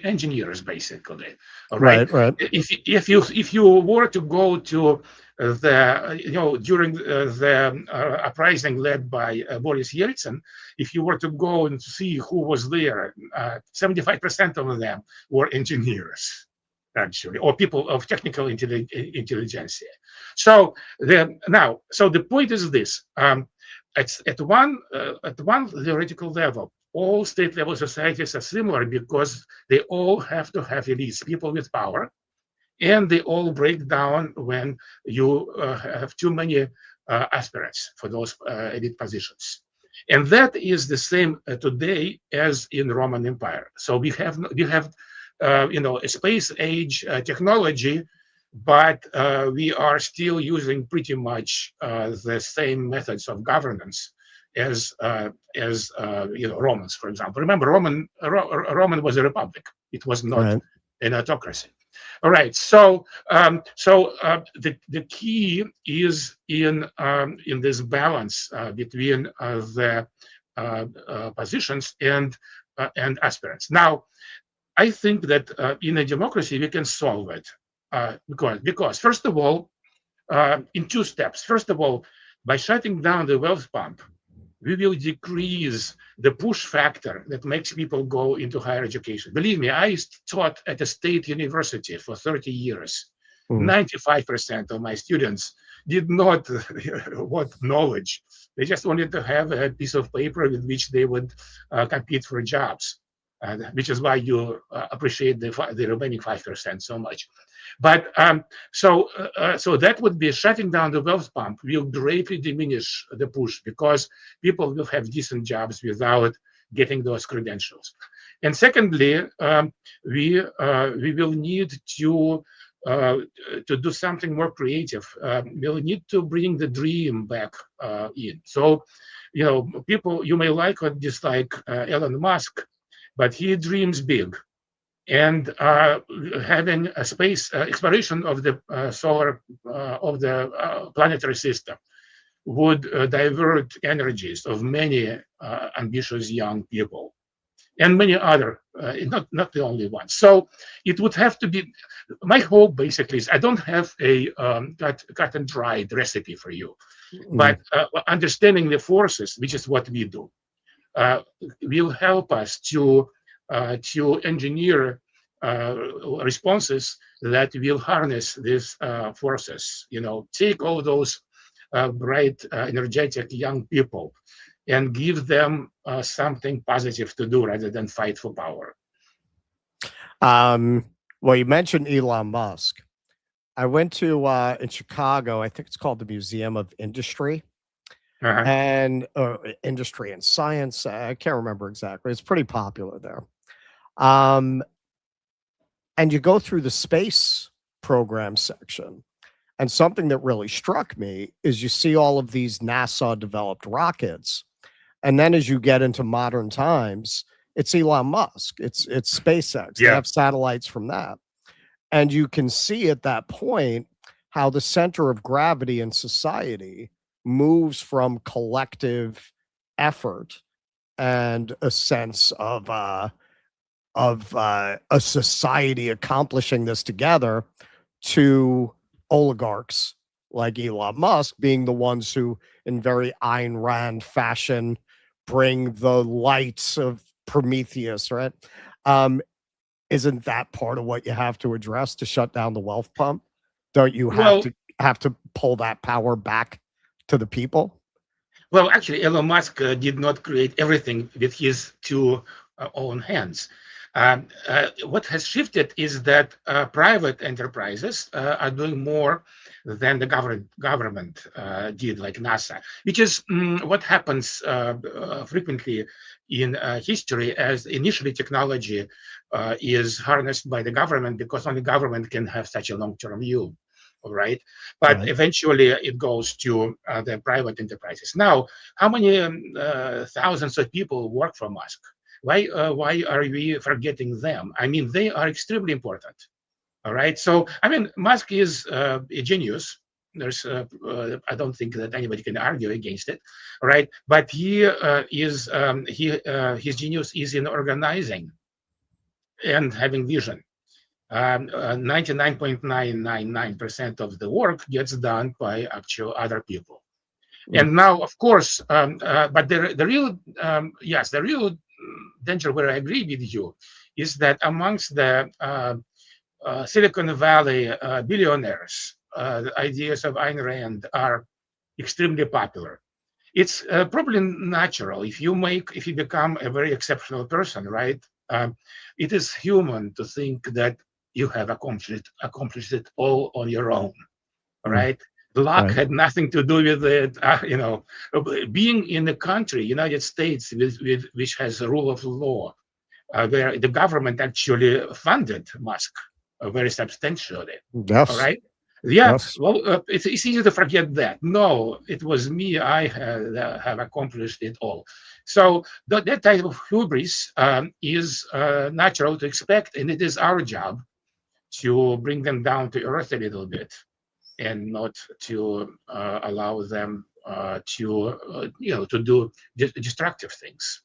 engineers basically. All right. Right. If you were to go to during the uprising led by Boris Yeltsin, if you were to go and see who was there, 75% of them were engineers, actually, or people of technical intelligentsia. So the point is this: at one theoretical level, all state-level societies are similar because they all have to have elites, people with power, and they all break down when you have too many aspirants for those elite positions. And that is the same today as in the Roman Empire. So we have a space age technology, but we are still using pretty much the same methods of governance as Romans, for example. Remember, Roman was a republic; it was not an autocracy. All right. So the key is in this balance between the positions and aspirants. Now, I think that in a democracy we can solve it because first of all, in two steps. First of all, by shutting down the wealth pump, we will decrease the push factor that makes people go into higher education. Believe me, I taught at a state university for 30 years. 95% of my students did not want knowledge. They just wanted to have a piece of paper with which they would compete for jobs, which is why you appreciate the remaining 5% so much. But so that would be shutting down the wealth pump will greatly diminish the push because people will have decent jobs without getting those credentials. And secondly, we will need to do something more creative. We'll need to bring the dream back in. So, people, you may like or dislike Elon Musk, but he dreams big. And having a space exploration of the planetary system would divert energies of many ambitious young people and many other, not the only ones. So it would have to be, my hope basically is I don't have a cut and dried recipe for you, but understanding the forces, which is what we do, will help us to engineer responses that will harness these forces. Take all those bright, energetic young people and give them something positive to do rather than fight for power. Well, you mentioned Elon Musk. I went to in Chicago, I think it's called the Museum of Industry. And industry and science. I can't remember exactly. It's pretty popular there. And you go through the space program section. And something that really struck me is you see all of these NASA developed rockets. And then as you get into modern times, it's Elon Musk. It's SpaceX. They have satellites from that. And you can see at that point how the center of gravity in society moves from collective effort and a sense of a society accomplishing this together to oligarchs like Elon Musk being the ones who, in very Ayn Rand fashion, bring the lights of Prometheus, right? Isn't that part of what you have to address to shut down the wealth pump? Don't you have to pull that power back to the people? Well, actually, Elon Musk did not create everything with his two own hands. What has shifted is that private enterprises are doing more than the government did, like NASA, which is what happens frequently in history, as initially technology is harnessed by the government because only government can have such a long-term view. All right, but eventually it goes to the private enterprises. Now, how many thousands of people work for Musk? Why are we forgetting them? I mean, they are extremely important. All right, so I mean, Musk is a genius. There's I don't think that anybody can argue against it, right? But he is his genius is in organizing and having vision. 99.999% of the work gets done by actual other people. And now, of course, but the real danger, where I agree with you, is that amongst the Silicon Valley billionaires, the ideas of Ayn Rand are extremely popular. It's probably natural if you become a very exceptional person, right? It is human to think that you have accomplished it all on your own, right? Luck had nothing to do with it. Being in a country, United States, which has a rule of law, where the government actually funded Musk very substantially. Yes. All right. Yeah. Yes. Well, it's easy to forget that. No, it was me. I have accomplished it all. So that type of hubris is natural to expect, and it is our job to bring them down to earth a little bit, and not to allow them to do destructive things.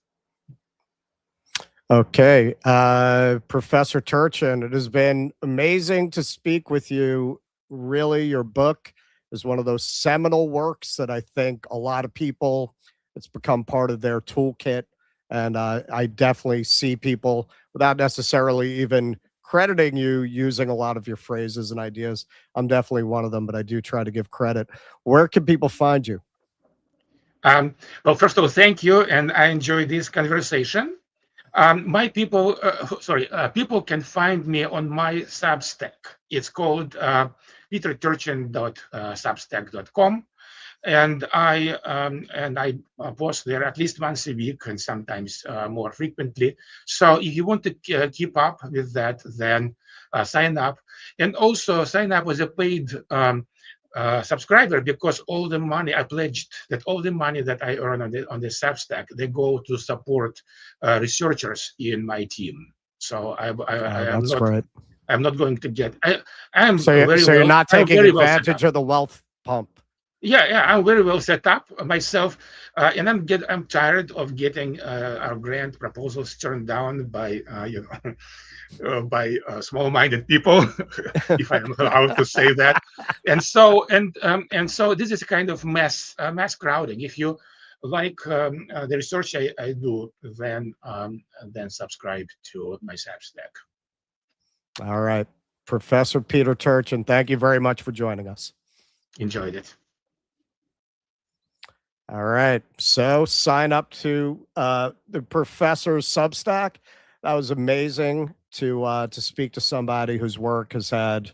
Okay, Professor Turchin, it has been amazing to speak with you. Really, your book is one of those seminal works that I think a lot of people, it's become part of their toolkit. And I definitely see people, without necessarily even crediting you, using a lot of your phrases and ideas. I'm definitely one of them, but I do try to give credit. Where can people find you? Well, first of all, thank you. And I enjoyed this conversation. People can find me on my Substack. It's called peterturchin.substack.com. And I post there at least once a week, and sometimes more frequently. So if you want to keep up with that, then sign up. And also sign up as a paid subscriber, because all the money I pledged, that all the money that I earn on the Substack, they go to support researchers in my team. So I'm not going to get. So you're not taking advantage of the wealth pump. Yeah, I'm very well set up myself, and I'm tired of getting our grant proposals turned down by by small-minded people, if I'm allowed to say that. And so this is a kind of mass crowding. If you like the research I do, then subscribe to my Substack. All right, Professor Peter Turchin, thank you very much for joining us. Enjoyed it. All right, so sign up to the professor's Substack. That was amazing to speak to somebody whose work has had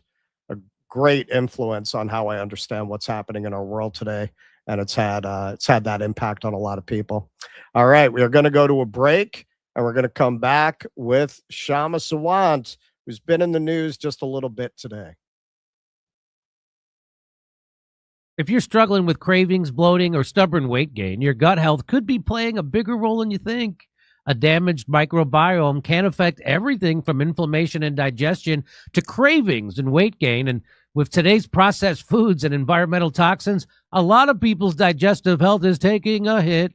a great influence on how I understand what's happening in our world today, and it's had that impact on a lot of people. All right, we are going to go to a break, and we're going to come back with Kshama Sawant, who's been in the news just a little bit today. If you're struggling with cravings, bloating, or stubborn weight gain, your gut health could be playing a bigger role than you think. A damaged microbiome can affect everything from inflammation and digestion to cravings and weight gain. And with today's processed foods and environmental toxins, a lot of people's digestive health is taking a hit,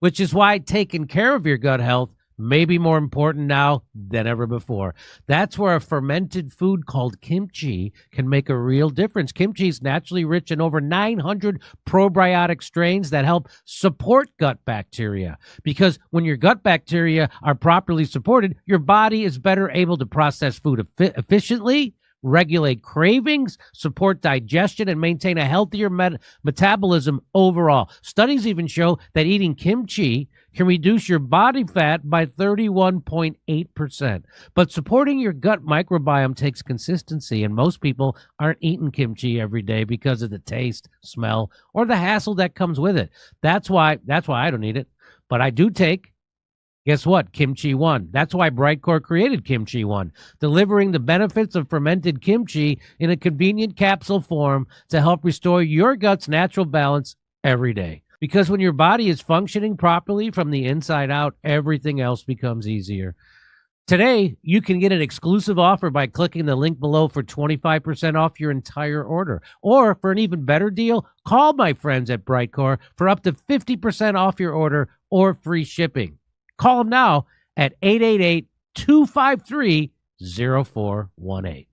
which is why taking care of your gut health maybe more important now than ever before. That's where a fermented food called kimchi can make a real difference. Kimchi is naturally rich in over 900 probiotic strains that help support gut bacteria. Because when your gut bacteria are properly supported, your body is better able to process food efficiently, regulate cravings, support digestion, and maintain a healthier metabolism overall. Studies even show that eating kimchi can reduce your body fat by 31.8%. But supporting your gut microbiome takes consistency, and most people aren't eating kimchi every day because of the taste, smell, or the hassle that comes with it. That's why I don't eat it. But I do take, guess what? Kimchi One. That's why Brightcore created Kimchi One, delivering the benefits of fermented kimchi in a convenient capsule form to help restore your gut's natural balance every day. Because when your body is functioning properly from the inside out, everything else becomes easier. Today, you can get an exclusive offer by clicking the link below for 25% off your entire order. Or for an even better deal, call my friends at Brightcore for up to 50% off your order or free shipping. Call them now at 888-253-0418.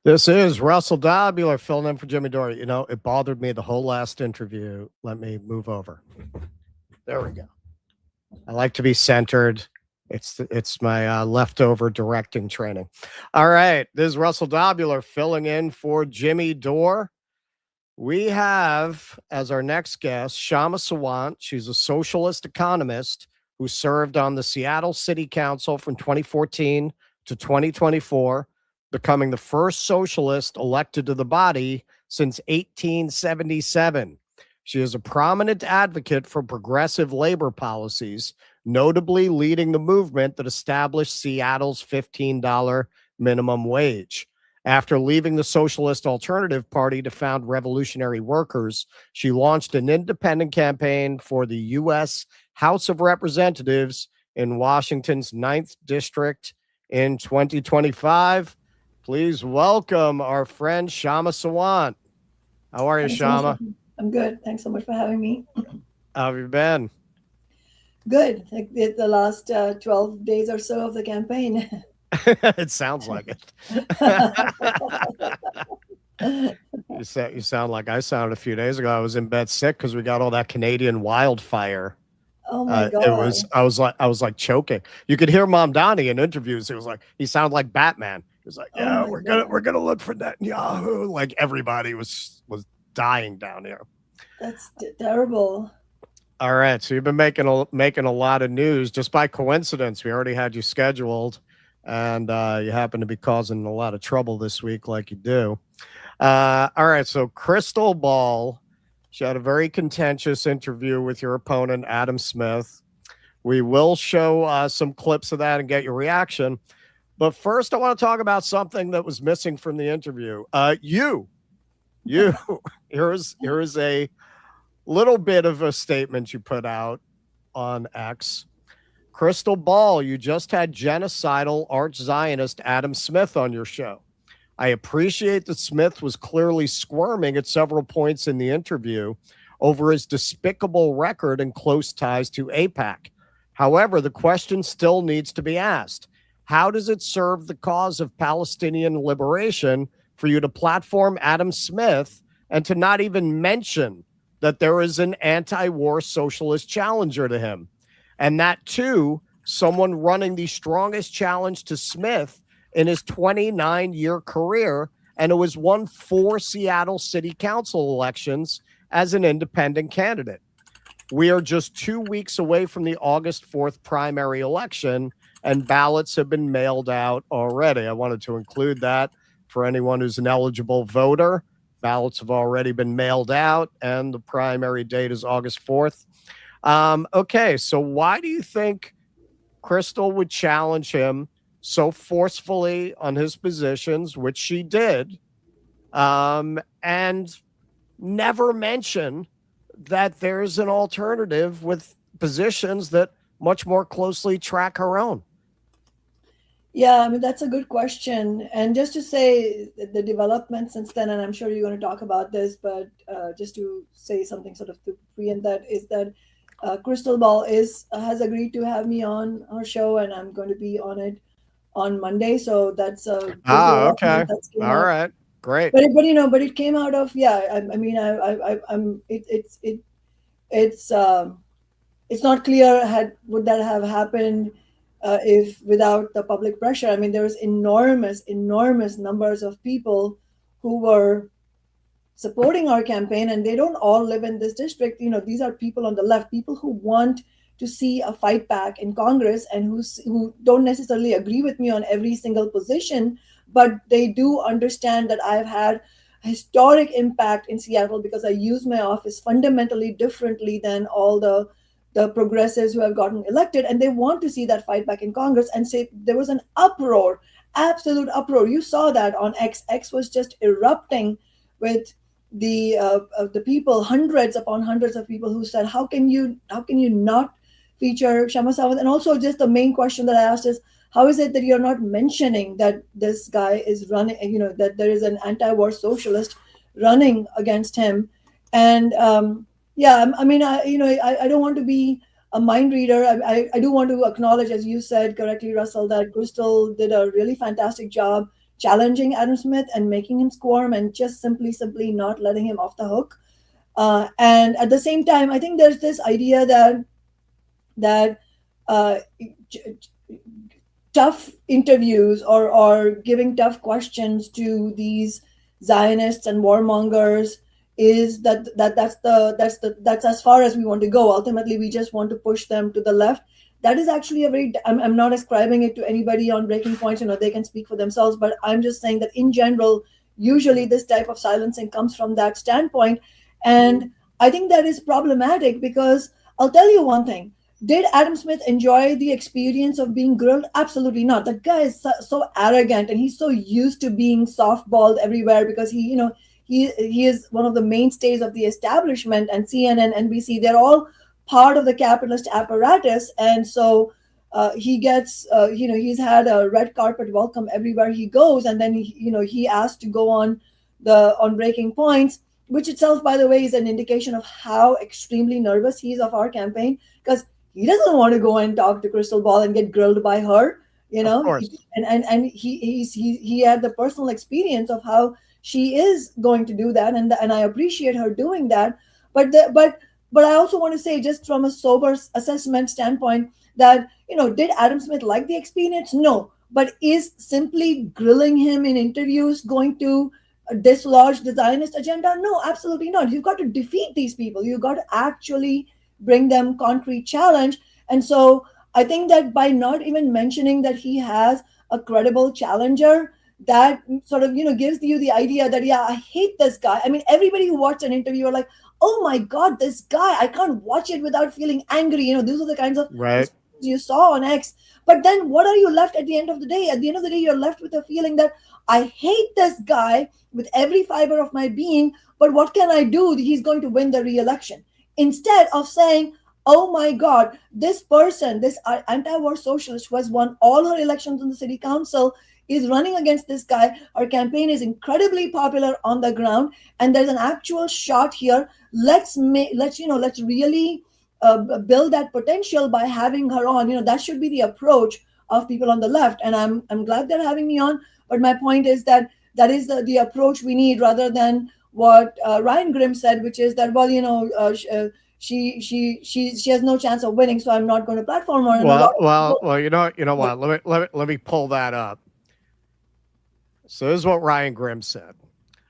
This is Russell Dobular filling in for Jimmy Dore. You know, it bothered me the whole last interview. Let me move over. There we go. I like to be centered. It's my leftover directing training. All right, this is Russell Dobular filling in for Jimmy Dore. We have as our next guest Kshama Sawant. She's a socialist economist who served on the Seattle City Council from 2014 to 2024, becoming the first socialist elected to the body since 1877. She is a prominent advocate for progressive labor policies, notably leading the movement that established Seattle's $15 minimum wage. After leaving the Socialist Alternative Party to found Revolutionary Workers, she launched an independent campaign for the U.S. House of Representatives in Washington's 9th District in 2025. Please welcome our friend Kshama Sawant. How are you, Kshama? I'm good. Thanks so much for having me. How have you been? Good. Like the last 12 days or so of the campaign. It sounds like it. You sound like I sounded a few days ago. I was in bed sick because we got all that Canadian wildfire. Oh my God. I was like choking. You could hear Mom Donnie in interviews. It was like he sounded like Batman. He was like, "Yeah, we're gonna look for Netanyahu." Like everybody was dying down here. That's terrible. All right, so you've been making a lot of news just by coincidence. We already had you scheduled, and you happen to be causing a lot of trouble this week, like you do. All right, so Crystal Ball, she had a very contentious interview with your opponent, Adam Smith. We will show some clips of that and get your reaction. But first, I want to talk about something that was missing from the interview. You, here is a little bit of a statement you put out on X. Crystal Ball, you just had genocidal arch-Zionist Adam Smith on your show. I appreciate that Smith was clearly squirming at several points in the interview over his despicable record and close ties to AIPAC. However, the question still needs to be asked. How does it serve the cause of Palestinian liberation for you to platform Adam Smith and to not even mention that there is an anti-war socialist challenger to him? And that, too, someone running the strongest challenge to Smith in his 29-year career, and it was won 4 Seattle City Council elections as an independent candidate. We are just 2 weeks away from the August 4th primary election, and ballots have been mailed out already. I wanted to include that for anyone who's an eligible voter. Ballots have already been mailed out, and the primary date is August 4th. Okay, so why do you think Crystal would challenge him so forcefully on his positions, which she did, and never mention that there's an alternative with positions that much more closely track her own? Yeah, I mean, that's a good question. And just to say the development since then, and I'm sure you're going to talk about this, but just to say something sort of to preempt that, is that Crystal Ball has agreed to have me on our show, and I'm going to be on it on Monday. So that's a okay. All right, great. But it came out of it's not clear would that have happened if without the public pressure. I mean, there was enormous numbers of people who were supporting our campaign, and they don't all live in this district. These are people on the left, people who want to see a fight back in Congress, and who don't necessarily agree with me on every single position, but they do understand that I've had a historic impact in Seattle because I use my office fundamentally differently than all the progressives who have gotten elected, and they want to see that fight back in Congress. And say there was an uproar, absolute uproar. You saw that on X. X was just erupting with the people, hundreds upon hundreds of people who said, how can you not feature Kshama Sawant? And also, just the main question that I asked is, how is it that you're not mentioning that this guy is running, that there is an anti-war socialist running against him? And I don't want to be a mind reader. I do want to acknowledge, as you said correctly, Russell, that Crystal did a really fantastic job challenging Adam Smith and making him squirm and just simply not letting him off the hook. And at the same time, I think there's this idea that uh, tough interviews or giving tough questions to these Zionists and warmongers is that's as far as we want to go. Ultimately, we just want to push them to the left. That is actually a very, I'm not ascribing it to anybody on Breaking Point, they can speak for themselves, but I'm just saying that in general, usually this type of silencing comes from that standpoint. And I think that is problematic because I'll tell you one thing. Did Adam Smith enjoy the experience of being grilled? Absolutely not. That guy is so arrogant, and he's so used to being softballed everywhere because he is one of the mainstays of the establishment, and CNN, NBC, they're all part of the capitalist apparatus. And so he gets, he's had a red carpet welcome everywhere he goes. And then, he asked to go on Breaking Points, which itself, by the way, is an indication of how extremely nervous he is of our campaign, because he doesn't want to go and talk to Crystal Ball and get grilled by her, and he had the personal experience of how she is going to do that, and I appreciate her doing that. But I also want to say, just from a sober assessment standpoint, that did Adam Smith like the experience? No. But is simply grilling him in interviews going to dislodge the Zionist agenda? No, absolutely not. You've got to defeat these people. You've got to actually bring them concrete challenge. And so I think that by not even mentioning that he has a credible challenger, that sort of gives you the idea that, yeah, I hate this guy. I mean, everybody who watched an interview are like, oh my God, this guy, I can't watch it without feeling angry. Those are the kinds of right you saw on X. But then what are you left at the end of the day? At the end of the day, you're left with a feeling that I hate this guy with every fiber of my being, but what can I do? He's going to win the re-election. Instead of saying, oh my God, this person, this anti-war socialist who has won all her elections in the city council is running against this guy. Our campaign is incredibly popular on the ground, and there's an actual shot here. Let's really build that potential by having her on. That should be the approach of people on the left, and I'm glad they're having me on. But my point is that is the approach we need, rather than what Ryan Grimm said, which is that, she has no chance of winning, so I'm not going to platform her. Well, you know what? Let me pull that up. So this is what Ryan Grimm said.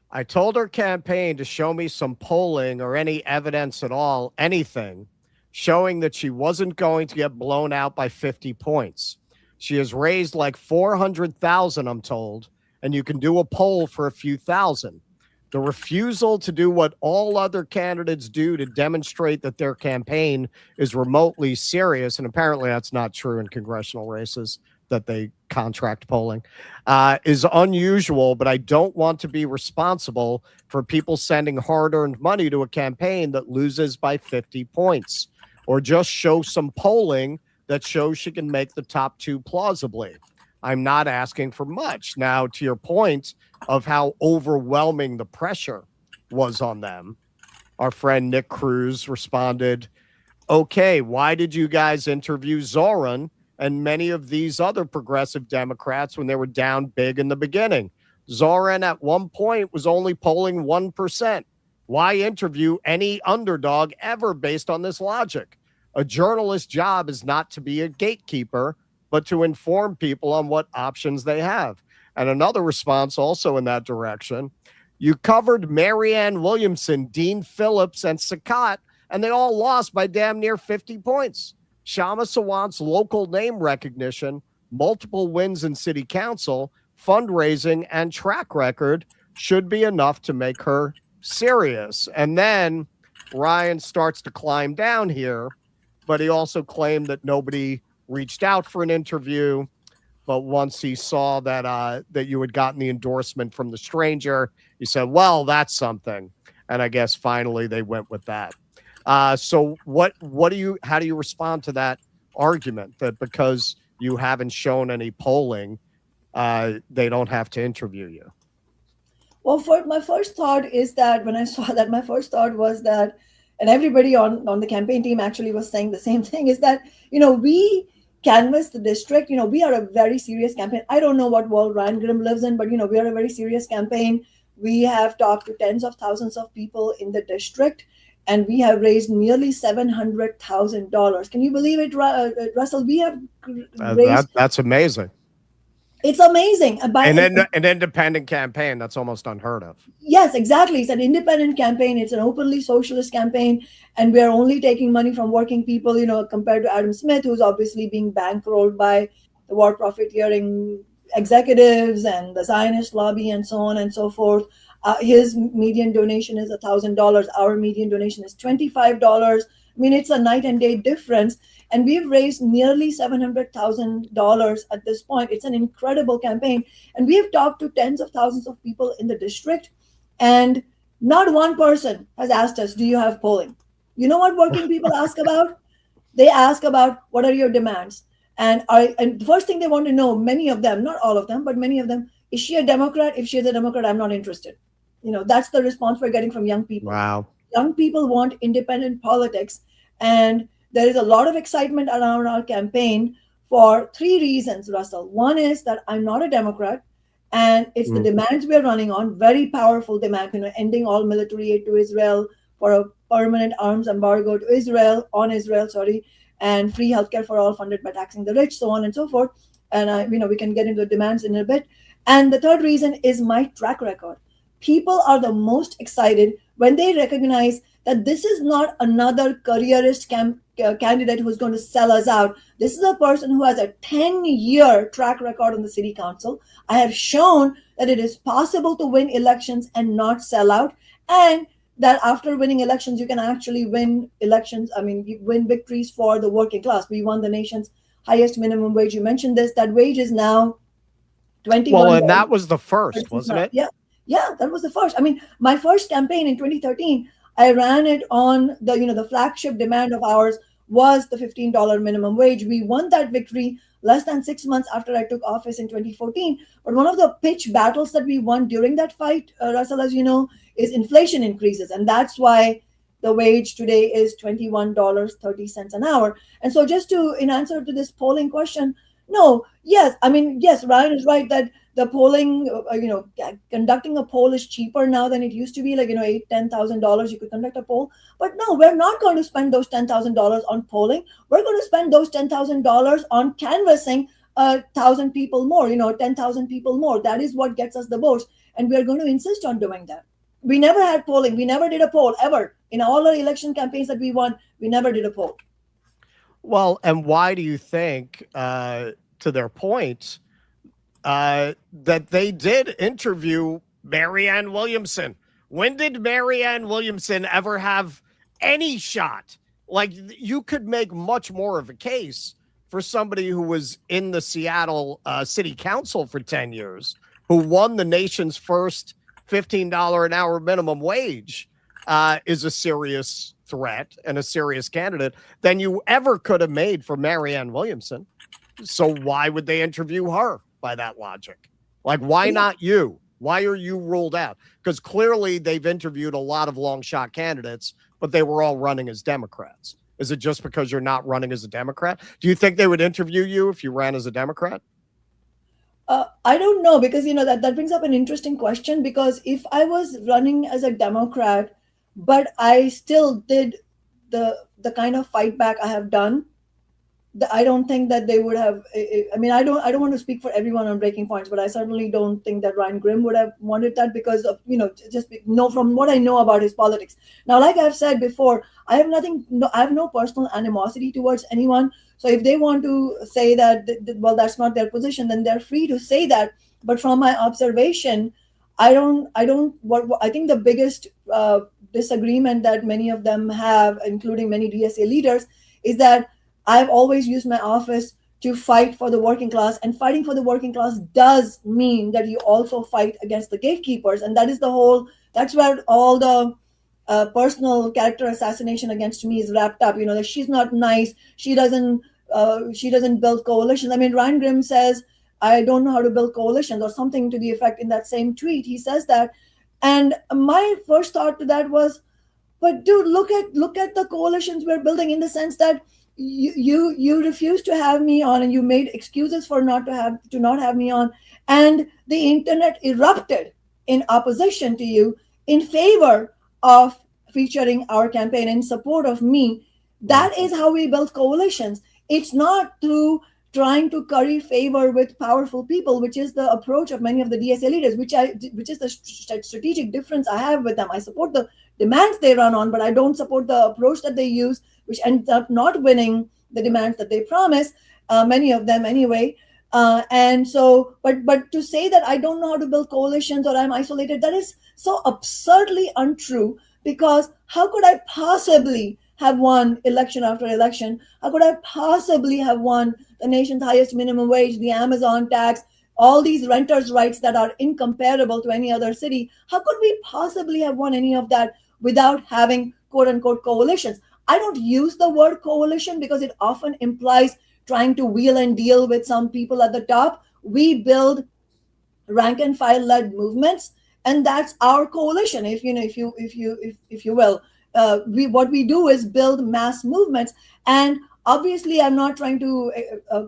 I told her campaign to show me some polling or any evidence at all, anything, showing that she wasn't going to get blown out by 50 points. She has raised like 400,000, I'm told, and you can do a poll for a few thousand. The refusal to do what all other candidates do to demonstrate that their campaign is remotely serious, and apparently that's not true in congressional races, that they contract polling, is unusual, but I don't want to be responsible for people sending hard-earned money to a campaign that loses by 50 points, or just show some polling that shows she can make the top two plausibly. I'm not asking for much. Now, to your point of how overwhelming the pressure was on them, our friend Nick Cruz responded, okay, why did you guys interview Zoran and many of these other progressive Democrats when they were down big in the beginning? Zoran at one point was only polling 1%. Why interview any underdog ever based on this logic? A journalist's job is not to be a gatekeeper, but to inform people on what options they have. And another response also in that direction, you covered Marianne Williamson, Dean Phillips, and Sakat, and they all lost by damn near 50 points. Kshama Sawant's local name recognition, multiple wins in city council, fundraising, and track record should be enough to make her serious. And then Ryan starts to climb down here, but he also claimed that nobody reached out for an interview. But once he saw that that you had gotten the endorsement from the stranger, he said, well, that's something. And I guess finally they went with that. So how do you respond to that argument that because you haven't shown any polling, they don't have to interview you? Well, my first thought is that when I saw that, my first thought was that, and everybody on the campaign team actually was saying the same thing, is that, we canvassed the district. We are a very serious campaign. I don't know what world Ryan Grimm lives in, but, we are a very serious campaign. We have talked to tens of thousands of people in the district. and we have raised nearly $700,000. Can you believe it, Russell? We have raised. That's amazing. It's amazing. An independent campaign, that's almost unheard of. Yes, exactly. It's an independent campaign. It's an openly socialist campaign. And we're only taking money from working people, compared to Adam Smith, who's obviously being bankrolled by the war profiteering executives and the Zionist lobby and so on and so forth. His median donation is $1,000. Our median donation is $25. I mean, it's a night and day difference. And we've raised nearly $700,000 at this point. It's an incredible campaign. And we have talked to tens of thousands of people in the district. And not one person has asked us, do you have polling? You know what working people ask about? They ask about, what are your demands? And the first thing they want to know, many of them, not all of them, but many of them, is she a Democrat? If she is a Democrat, I'm not interested. That's the response we're getting from young people. Wow. Young people want independent politics. And there is a lot of excitement around our campaign for three reasons, Russell. One is that I'm not a Democrat, and it's the demands we're running on, very powerful demand, ending all military aid to Israel, for a permanent arms embargo to Israel, and free healthcare for all funded by taxing the rich, so on and so forth. And we can get into the demands in a bit. And the third reason is my track record. People are the most excited when they recognize that this is not another careerist candidate who's going to sell us out. This is a person who has a 10-year track record on the city council. I have shown that it is possible to win elections and not sell out, and that after winning elections, you can actually win elections. You win victories for the working class. We won the nation's highest minimum wage. You mentioned this. That wage is now $21. Well, and that was the first, wasn't it? Yeah, that was the first. My first campaign in 2013, I ran it on the flagship demand of ours was the $15 minimum wage. We won that victory less than 6 months after I took office in 2014. But one of the pitch battles that we won during that fight, Russell, as you know, is inflation increases. And that's why the wage today is $21.30 an hour. And so just in answer to this polling question, yes, Ryan is right that the polling, conducting a poll is cheaper now than it used to be, $8,000, $10,000 you could conduct a poll. But no, we're not going to spend those $10,000 on polling. We're going to spend those $10,000 on canvassing 1,000 people more, 10,000 people more. That is what gets us the votes. And we're going to insist on doing that. We never had polling. We never did a poll ever. In all our election campaigns that we won, we never did a poll. Well, and why do you think, to their point, that they did interview Marianne Williamson? When did Marianne Williamson ever have any shot? Like, you could make much more of a case for somebody who was in the Seattle City Council for 10 years, who won the nation's first $15 an hour minimum wage, is a serious threat and a serious candidate than you ever could have made for Marianne Williamson. So why would they interview her by that logic? Like, why not you? Why are you ruled out? Because clearly they've interviewed a lot of long shot candidates, but they were all running as Democrats. Is it just because you're not running as a Democrat? Do you think they would interview you if you ran as a Democrat? I don't know, because, that brings up an interesting question, because if I was running as a Democrat, but I still did the kind of fight back I have done, I don't think that they would have. I don't want to speak for everyone on Breaking Points, but I certainly don't think that Ryan Grimm would have wanted that, because of, from what I know about his politics. Now, like I've said before, I have no personal animosity towards anyone. So if they want to say that, well, that's not their position, then they're free to say that. But from my observation, I think the biggest disagreement that many of them have, including many DSA leaders, is that I've always used my office to fight for the working class, and fighting for the working class does mean that you also fight against the gatekeepers. And that's where all the personal character assassination against me is wrapped up. That she's not nice. She doesn't build coalitions. Ryan Grimm says, I don't know how to build coalitions, or something to the effect in that same tweet. He says that. And my first thought to that was, but dude, look at the coalitions we're building, in the sense that you refused to have me on, and you made excuses for not have me on, and the internet erupted in opposition to you in favor of featuring our campaign in support of me. That is how we build coalitions. It's not through trying to curry favor with powerful people, which is the approach of many of the DSA leaders, which is the strategic difference I have with them. I support the demands they run on, but I don't support the approach that they use, which ends up not winning the demands that they promise, many of them anyway. And so, but to say that I don't know how to build coalitions or I'm isolated, that is so absurdly untrue, because how could I possibly have won election after election? How could I possibly have won the nation's highest minimum wage, the Amazon tax, all these renters' rights that are incomparable to any other city? How could we possibly have won any of that without having quote unquote coalitions? I don't use the word coalition because it often implies trying to wheel and deal with some people at the top. We build rank and file led movements, and that's our coalition. If you will, what we do is build mass movements. And obviously, I'm not trying to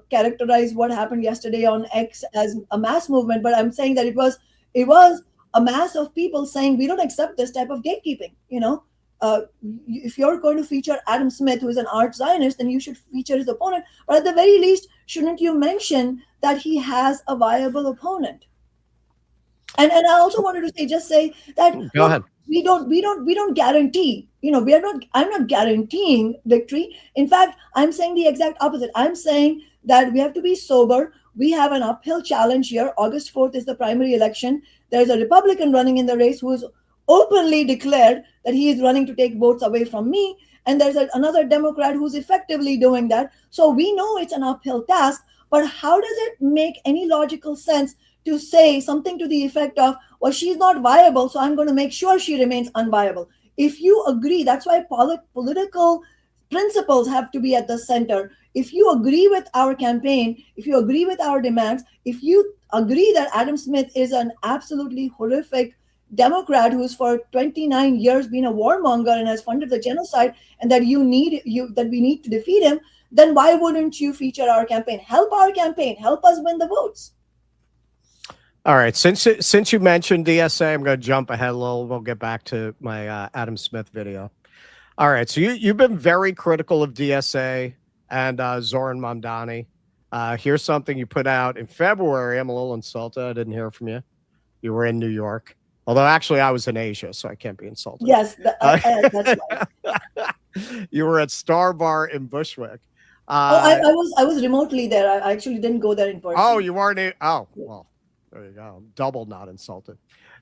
characterize what happened yesterday on X as a mass movement, but I'm saying that it was a mass of people saying we don't accept this type of gatekeeping. If you're going to feature Adam Smith, who is an arch Zionist, then you should feature his opponent. But at the very least, shouldn't you mention that he has a viable opponent? And I also wanted to say that Go ahead. We don't guarantee. I'm not guaranteeing victory. In fact, I'm saying the exact opposite. I'm saying that we have to be sober. We have an uphill challenge here. August 4th is the primary election. There's a Republican running in the race who's openly declared that he is running to take votes away from me. And there's another Democrat who's effectively doing that. So we know it's an uphill task, but how does it make any logical sense to say something to the effect of, well, she's not viable, so I'm going to make sure she remains unviable? If you agree, that's why political principles have to be at the center. If you agree with our campaign, if you agree with our demands, if you agree that Adam Smith is an absolutely horrific Democrat who's for 29 years been a warmonger and has funded the genocide, and that we need to defeat him, then why wouldn't you feature our campaign? Help our campaign. Help us win the votes. All right. Since you mentioned DSA, I'm going to jump ahead a little. We'll get back to my Adam Smith video. All right. So you've been very critical of DSA and Zoran Mamdani. Here's something you put out in February. I'm a little insulted. I didn't hear from you. You were in New York. Although actually I was in Asia, so I can't be insulted. Yes, that's right. You were at Star Bar in Bushwick. I was remotely there. I actually didn't go there in person. Oh, you weren't? Oh, well, there you go. Double not insulted.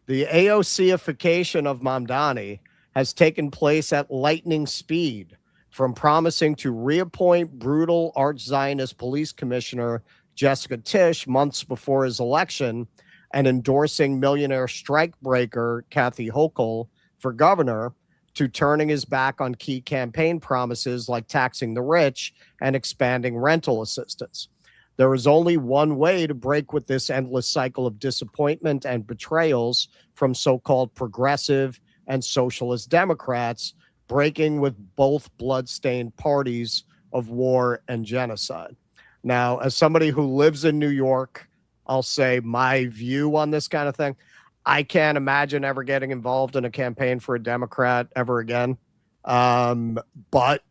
The AOC-ification of Mamdani has taken place at lightning speed, from promising to reappoint brutal arch-Zionist police commissioner Jessica Tisch months before his election and endorsing millionaire strikebreaker Kathy Hochul for governor, to turning his back on key campaign promises like taxing the rich and expanding rental assistance. There is only one way to break with this endless cycle of disappointment and betrayals from so-called progressive and socialist Democrats, breaking with both blood-stained parties of war and genocide. Now, as somebody who lives in New York, I'll say my view on this kind of thing. I can't imagine ever getting involved in a campaign for a Democrat ever again. But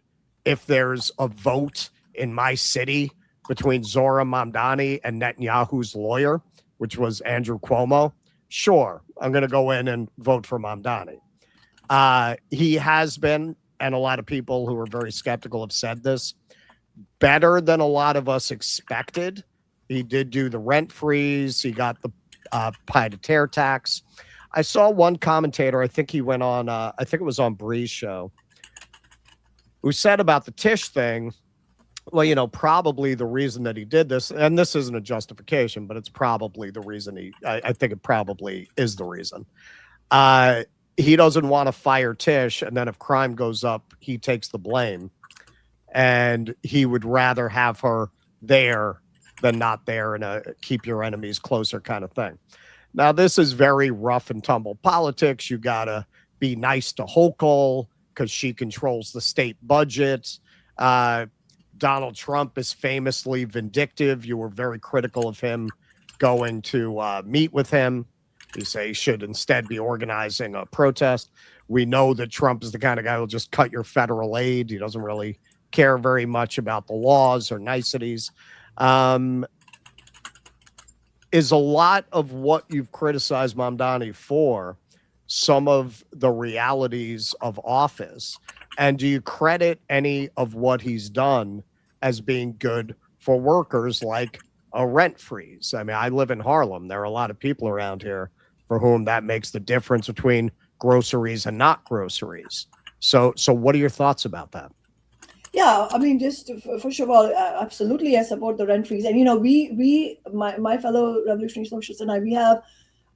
if there's a vote in my city between Zoran Mamdani and Netanyahu's lawyer, which was Andrew Cuomo, sure, I'm going to go in and vote for Mamdani. He has been, and a lot of people who are very skeptical have said this, better than a lot of us expected. He did do the rent freeze. He got the pie-to-tear tax. I saw one commentator, I think he went on, I think it was on Bree's show, who said about the Tisch thing, well, you know, probably the reason that he did this, and this isn't a justification, but it's probably the reason I think it probably is the reason. He doesn't want to fire Tisch, and then if crime goes up, he takes the blame. And he would rather have her there than not there in a keep your enemies closer kind of thing. Now, this is very rough and tumble politics. You got to be nice to Hochul because she controls the state budget. Donald Trump is famously vindictive. You were very critical of him going to meet with him. You say he should instead be organizing a protest. we know that Trump is the kind of guy who'll just cut your federal aid. He doesn't really care very much about the laws or niceties. Is a lot of what you've criticized Mamdani for some of the realities of office? And do you credit any of what he's done as being good for workers, like a rent freeze? I mean, I live in Harlem. There are a lot of people around here for whom that makes the difference between groceries and not groceries. So what are your thoughts about that? Yeah, I mean, just first of all, absolutely, I support the rent freeze. And, my fellow revolutionary socialists and I, we have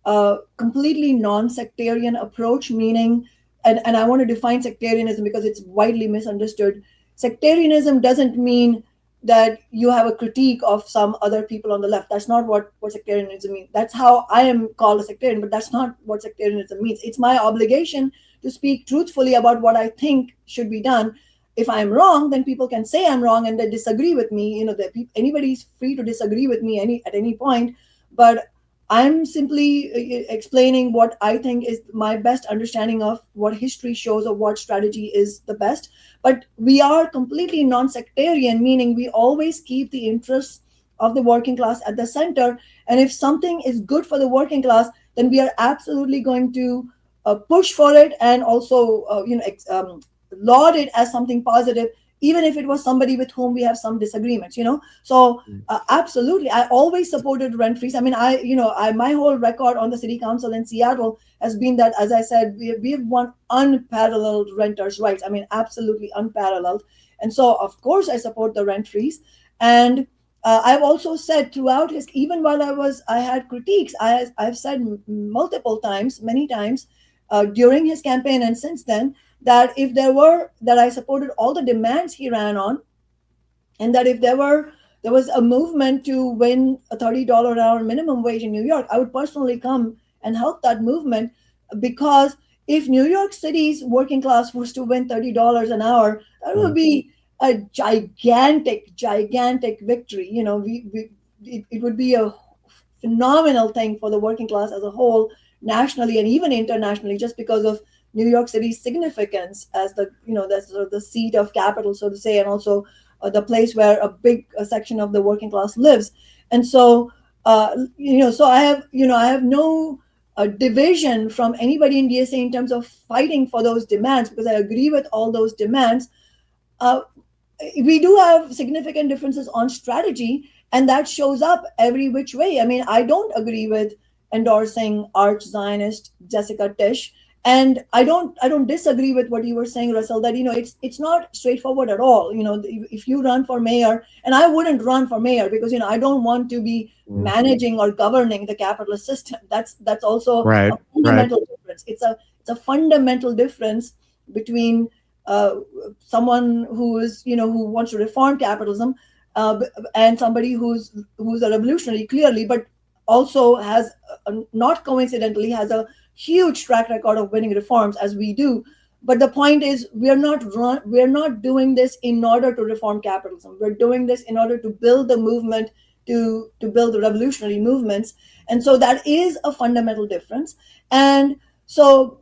a completely non-sectarian approach, meaning, and I want to define sectarianism because it's widely misunderstood. Sectarianism doesn't mean that you have a critique of some other people on the left. That's not what sectarianism means. That's how I am called a sectarian, but that's not what sectarianism means. It's my obligation to speak truthfully about what I think should be done. If I'm wrong, then people can say I'm wrong and they disagree with me. Anybody's free to disagree with me at any point, but I'm simply explaining what I think is my best understanding of what history shows or what strategy is the best. But we are completely non-sectarian, meaning we always keep the interests of the working class at the center. And if something is good for the working class, then we are absolutely going to push for it and also, laud it as something positive, even if it was somebody with whom we have some disagreements, So absolutely, I always supported rent freeze. I mean, my whole record on the city council in Seattle has been that, as I said, we have won unparalleled renters' rights. I mean, absolutely unparalleled. And so, of course, I support the rent freeze. And I've also said throughout even while I had critiques, I've said many times during his campaign and since then, that I supported all the demands he ran on, and that if there was a movement to win a $30 an hour minimum wage in New York, I would personally come and help that movement, because if New York City's working class was to win $30 an hour, that would be a gigantic victory. It would be a phenomenal thing for the working class as a whole, nationally and even internationally, just because of New York City's significance as that's sort of the seat of capital, so to say, and also the place where a big section of the working class lives. And so, so I have no division from anybody in DSA in terms of fighting for those demands, because I agree with all those demands. We do have significant differences on strategy, and that shows up every which way. I mean, I don't agree with endorsing arch Zionist Jessica Tisch. And I don't disagree with what you were saying, Russell, that, it's not straightforward at all. If you run for mayor, and I wouldn't run for mayor because, I don't want to be managing or governing the capitalist system. That's also a fundamental difference. It's a fundamental difference between someone who is, who wants to reform capitalism and somebody who's a revolutionary, clearly, but also has, not coincidentally, has a huge track record of winning reforms, as we do. But the point is, we're not doing this in order to reform capitalism. We're doing this in order to build the movement, to build the revolutionary movements. And so that is a fundamental difference. And so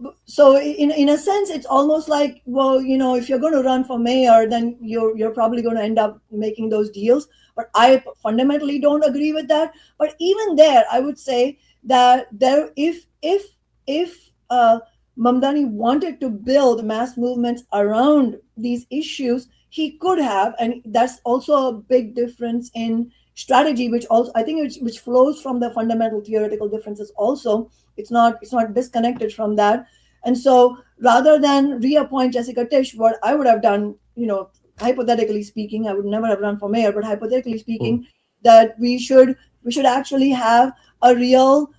in a sense, it's almost like, well, if you're going to run for mayor, then you're probably going to end up making those deals. But I fundamentally don't agree with that. But even there, I would say that if Mamdani wanted to build mass movements around these issues, he could have, and that's also a big difference in strategy, which also I think which flows from the fundamental theoretical differences. Also, it's not disconnected from that. And so, rather than reappoint Jessica Tisch, what I would have done, hypothetically speaking, I would never have run for mayor, but hypothetically speaking, that we should actually have a real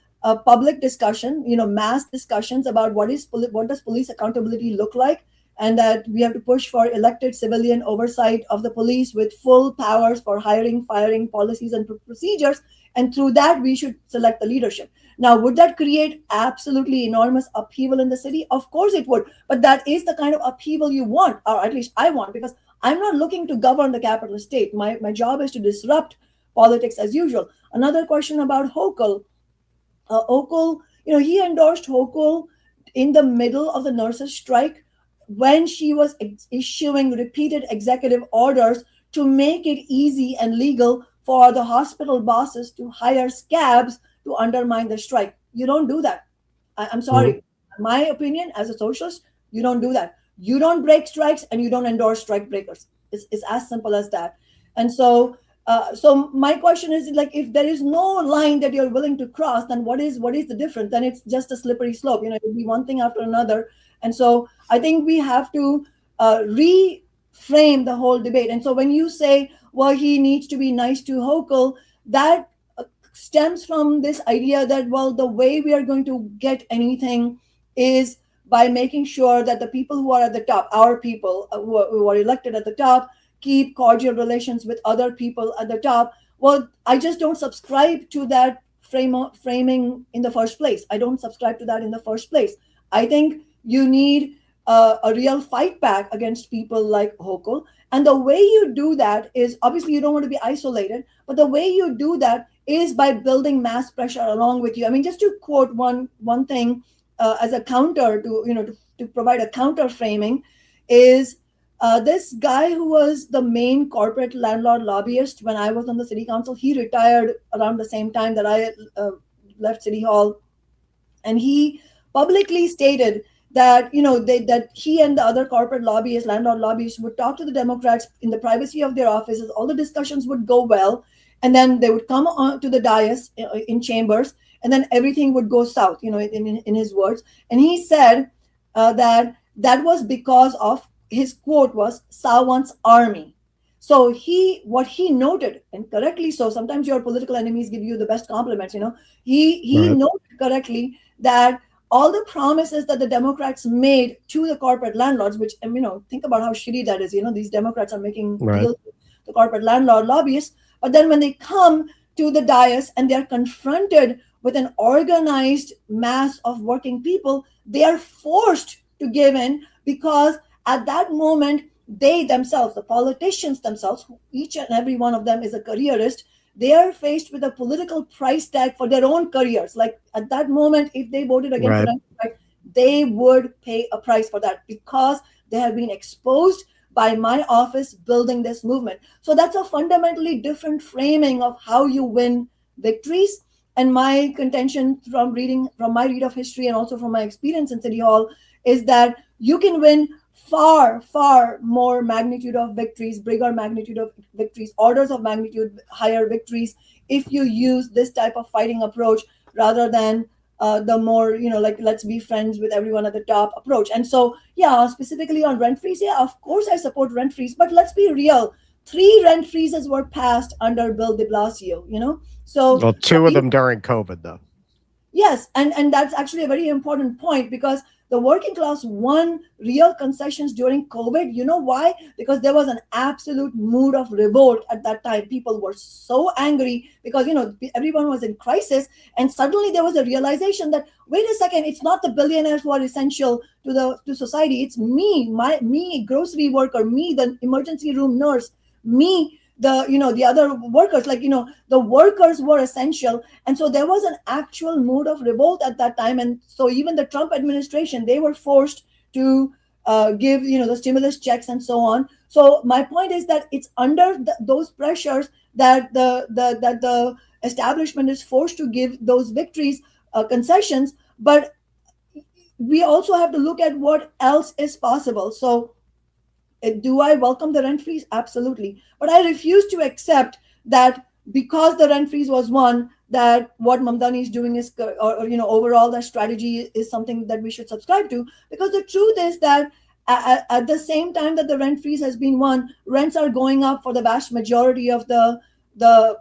public discussion, mass discussions about what does police accountability look like, and that we have to push for elected civilian oversight of the police with full powers for hiring, firing, policies, and procedures. And through that, we should select the leadership. Now, would that create absolutely enormous upheaval in the city? Of course it would. But that is the kind of upheaval you want, or at least I want, because I'm not looking to govern the capitalist state. My job is to disrupt politics as usual. Another question about Hochul. Hochul, he endorsed Hochul in the middle of the nurses' strike, when she was issuing repeated executive orders to make it easy and legal for the hospital bosses to hire scabs to undermine the strike. You don't do that. I'm sorry. My opinion as a socialist, you don't do that. You don't break strikes and you don't endorse strike breakers. It's as simple as that. And so my question is, like, if there is no line that you're willing to cross, then what is the difference? Then it's just a slippery slope. It'll be one thing after another. And so I think we have to reframe the whole debate. And so when you say, well, he needs to be nice to Hochul, that stems from this idea that, well, the way we are going to get anything is by making sure that the people who are at the top, our people who are elected at the top, keep cordial relations with other people at the top. Well, I just don't subscribe to that framing in the first place. I don't subscribe to that in the first place. I think you need a real fight back against people like Hochul. And the way you do that is, obviously you don't want to be isolated, but the way you do that is by building mass pressure along with you. I mean, just to quote one thing as a counter to provide a counter framing is this guy who was the main corporate landlord lobbyist when I was on the city council. He retired around the same time that I left City Hall, and he publicly stated that that he and the other corporate lobbyists, landlord lobbyists, would talk to the Democrats in the privacy of their offices. All the discussions would go well, and then they would come on to the dais in chambers, and then everything would go south. In his words, and he said that was because of, his quote was, Sawant's army. So what he noted, and correctly so, sometimes your political enemies give you the best compliments. He Right. noted correctly that all the promises that the Democrats made to the corporate landlords, which, think about how shitty that is. These Democrats are making Right. deals with the corporate landlord lobbyists, but then when they come to the dais and they're confronted with an organized mass of working people, they are forced to give in, because at that moment, they themselves, the politicians themselves, each and every one of them is a careerist, they are faced with a political price tag for their own careers. Like at that moment, if they voted against Right. the Democrat, they would pay a price for that, because they have been exposed by my office building this movement. So that's a fundamentally different framing of how you win victories. And my contention from my read of history and also from my experience in City Hall is that you can win far, far more magnitude of victories, bigger magnitude of victories, orders of magnitude higher victories, if you use this type of fighting approach rather than the more, like, let's be friends with everyone at the top approach. And so, yeah, specifically on rent freeze, yeah, of course I support rent freeze, but let's be real. 3 rent freezes were passed under Bill de Blasio, So Well, 2 of them during COVID, though. yes, and that's actually a very important point, because the working class won real concessions during COVID. You know why? Because there was an absolute mood of revolt at that time. People were so angry because, everyone was in crisis. And suddenly there was a realization that, wait a second, it's not the billionaires who are essential to society. It's me, grocery worker, me, the emergency room nurse, me, the other workers, the workers were essential. And so there was an actual mood of revolt at that time. And so even the Trump administration, they were forced to give, the stimulus checks and so on. So my point is that it's under those pressures that the establishment is forced to give those victories, concessions. But we also have to look at what else is possible. So do I welcome the rent freeze? Absolutely. But I refuse to accept that because the rent freeze was won, that what Mamdani is doing is, overall that strategy is something that we should subscribe to. Because the truth is that at the same time that the rent freeze has been won, rents are going up for the vast majority of the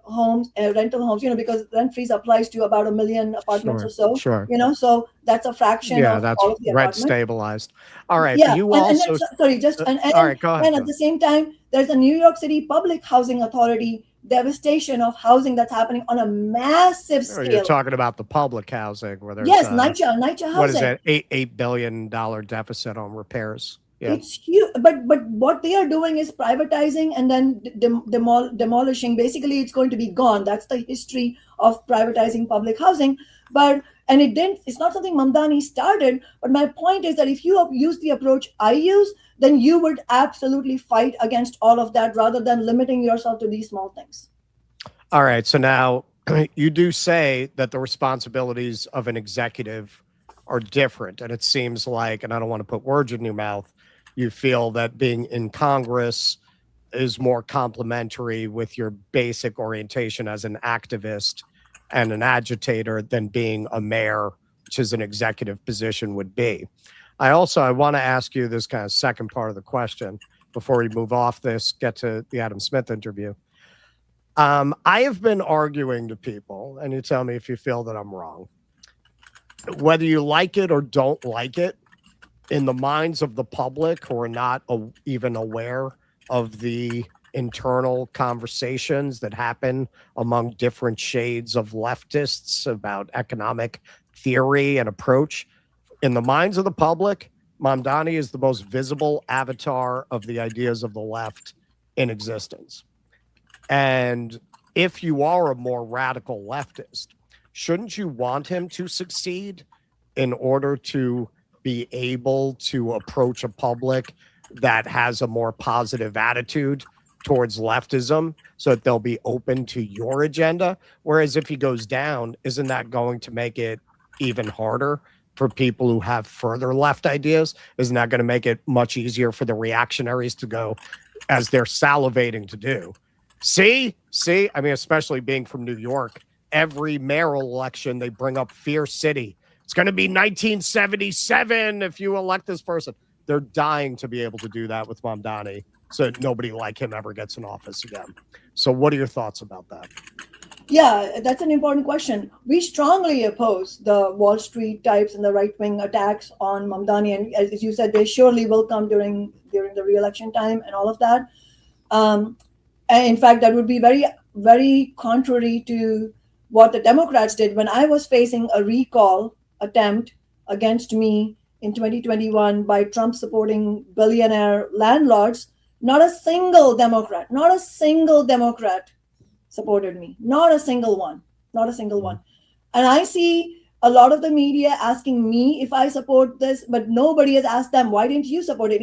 homes, rental homes, because rent freeze applies to about 1 million apartments or so. Sure. So that's a fraction of that's all of the rent apartments. stabilized. All right. Yeah, But you and also. sorry, just and all right, go ahead. And at the same time, there's a New York City Public Housing Authority devastation of housing that's happening on a massive Oh, scale. you're talking about the public housing where there's Yes, NYCHA housing. what is that, $8 billion deficit on repairs? Yeah. It's huge, but what they are doing is privatizing and then demolishing. Basically, it's going to be gone. That's the history of privatizing public housing. And it's not something Mamdani started. But my point is that if you use the approach I use, then you would absolutely fight against all of that rather than limiting yourself to these small things. All right. So now you do say that the responsibilities of an executive are different. And it seems like, and I don't want to put words in your mouth, you feel that being in Congress is more complementary with your basic orientation as an activist and an agitator than being a mayor, which is an executive position would be. I want to ask you this kind of second part of the question before we move off this, get to the Adam Smith interview. I have been arguing to people, and you tell me if you feel that I'm wrong, whether you like it or don't like it, in the minds of the public who are not even aware of the internal conversations that happen among different shades of leftists about economic theory and approach, in the minds of the public, Mamdani is the most visible avatar of the ideas of the left in existence. And if you are a more radical leftist, shouldn't you want him to succeed in order to be able to approach a public that has a more positive attitude towards leftism so that they'll be open to your agenda? Whereas if he goes down, isn't that going to make it even harder for people who have further left ideas? Isn't that going to make it much easier for the reactionaries to go, as they're salivating to do? See, I mean, especially being from New York, every mayoral election, they bring up Fear City. It's going to be 1977 if you elect this person. They're dying to be able to do that with Mamdani so nobody like him ever gets in office again. So what are your thoughts about that? Yeah, that's an important question. We strongly oppose the Wall Street types and the right-wing attacks on Mamdani. And as you said, they surely will come during the re-election time and all of that. And in fact, that would be very, very contrary to what the Democrats did when I was facing a recall attempt against me in 2021 by Trump supporting billionaire landlords. Not a single Democrat supported me. Not a single one. And I see a lot of the media asking me if I support this, but nobody has asked them, why didn't you support it?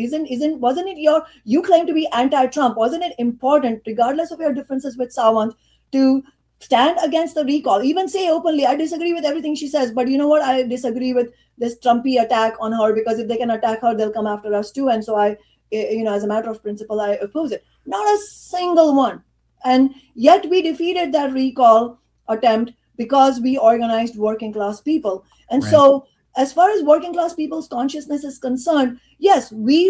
Wasn't it you claim to be anti-Trump? Wasn't it important, regardless of your differences with Sawant, to stand against the recall? Even say openly, I disagree with everything she says, but you know what? I disagree with this Trumpy attack on her, because if they can attack her, they'll come after us too. And so as a matter of principle, I oppose it. Not a single one. And yet we defeated that recall attempt because we organized working class people. And right. So as far as working class people's consciousness is concerned, yes, we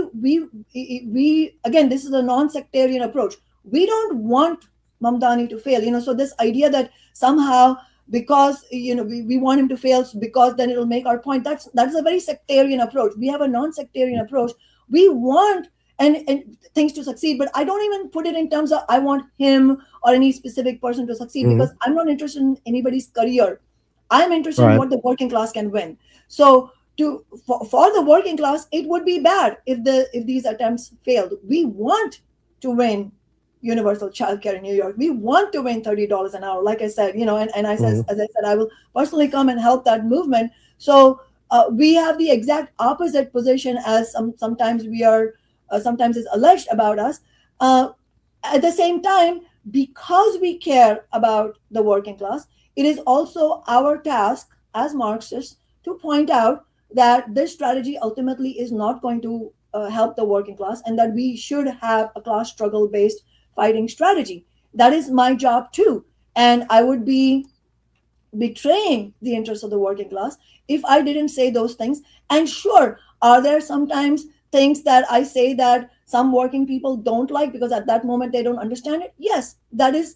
again, this is a non-sectarian approach. We don't want Mamdani to fail, so this idea that somehow because we want him to fail because then it'll make our point, that's a very sectarian approach. We have a non-sectarian approach. We want and things to succeed, but I don't even put it in terms of I want him or any specific person to succeed, because I'm not interested in anybody's career. I'm interested in what the working class can win. So for the working class, it would be bad if these attempts failed. We want to win universal childcare in New York. We want to win $30 an hour, like I said, and I said, as I said, I will personally come and help that movement. So we have the exact opposite position as sometimes we are. Sometimes is alleged about us. At the same time, because we care about the working class, it is also our task as Marxists to point out that this strategy ultimately is not going to help the working class, and that we should have a class struggle based fighting strategy. That is my job too. And I would be betraying the interests of the working class if I didn't say those things. And sure, are there sometimes things that I say that some working people don't like because at that moment they don't understand it? Yes, that is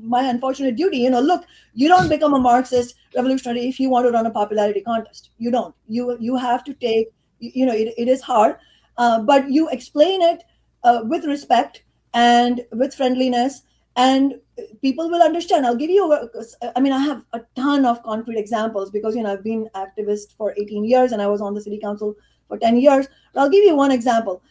my unfortunate duty. Look, you don't become a Marxist revolutionary if you want to run a popularity contest. You don't. You have to take, it is hard, but you explain it with respect and with friendliness, and people will understand. I'll give you, I have a ton of concrete examples because, I've been activist for 18 years and I was on the city council for 10 years. But I'll give you one example.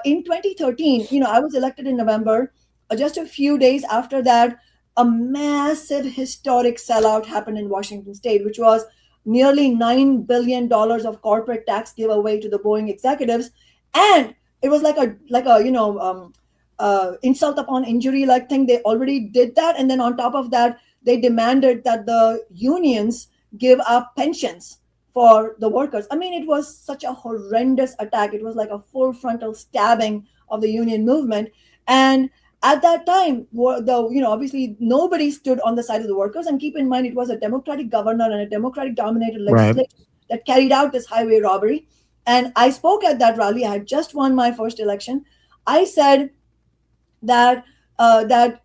In 2013, I was elected in November. Just a few days after that, a massive historic sellout happened in Washington State, which was nearly $9 billion of corporate tax giveaway to the Boeing executives. And it was like a insult upon injury like thing. They already did that. And then on top of that, they demanded that the unions give up pensions for the workers. I mean, it was such a horrendous attack. It was like a full frontal stabbing of the union movement. And at that time, obviously nobody stood on the side of the workers. And keep in mind, it was a Democratic governor and a Democratic-dominated legislature that carried out this highway robbery. And I spoke at that rally. I had just won my first election. I said that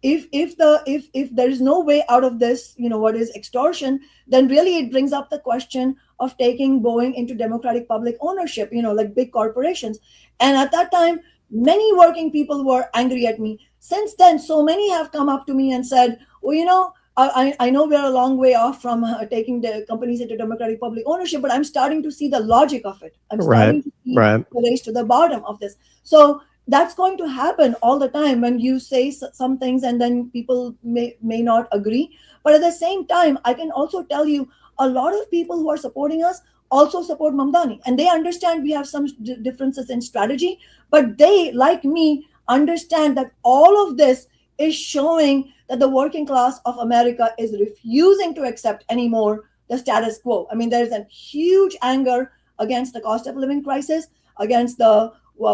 if there is no way out of this, what is extortion, then really it brings up the question of taking Boeing into democratic public ownership, like big corporations. And at that time, many working people were angry at me. Since then, so many have come up to me and said, well, I know we're a long way off from taking the companies into democratic public ownership, but I'm starting to see the logic of it. I'm starting to see the race to the bottom of this. So that's going to happen all the time when you say some things and then people may not agree. But at the same time, I can also tell you a lot of people who are supporting us also support Mamdani. And they understand we have some differences in strategy, but they, like me, understand that all of this is showing that the working class of America is refusing to accept anymore the status quo. I mean, there's a huge anger against the cost of living crisis, against the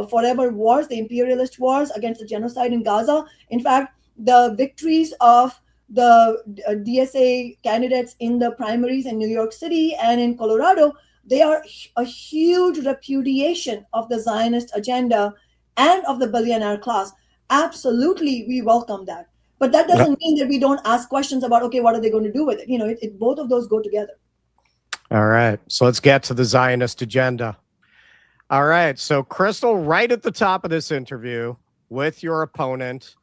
forever wars, the imperialist wars, against the genocide in Gaza. In fact, the victories of the DSA candidates in the primaries in New York City and in Colorado, they are a huge repudiation of the Zionist agenda and of the billionaire class. Absolutely, we welcome that. But that doesn't mean that we don't ask questions about, okay, what are they going to do with it? Both of those go together. All right. So let's get to the Zionist agenda. All right. So, Crystal, right at the top of this interview with your opponent,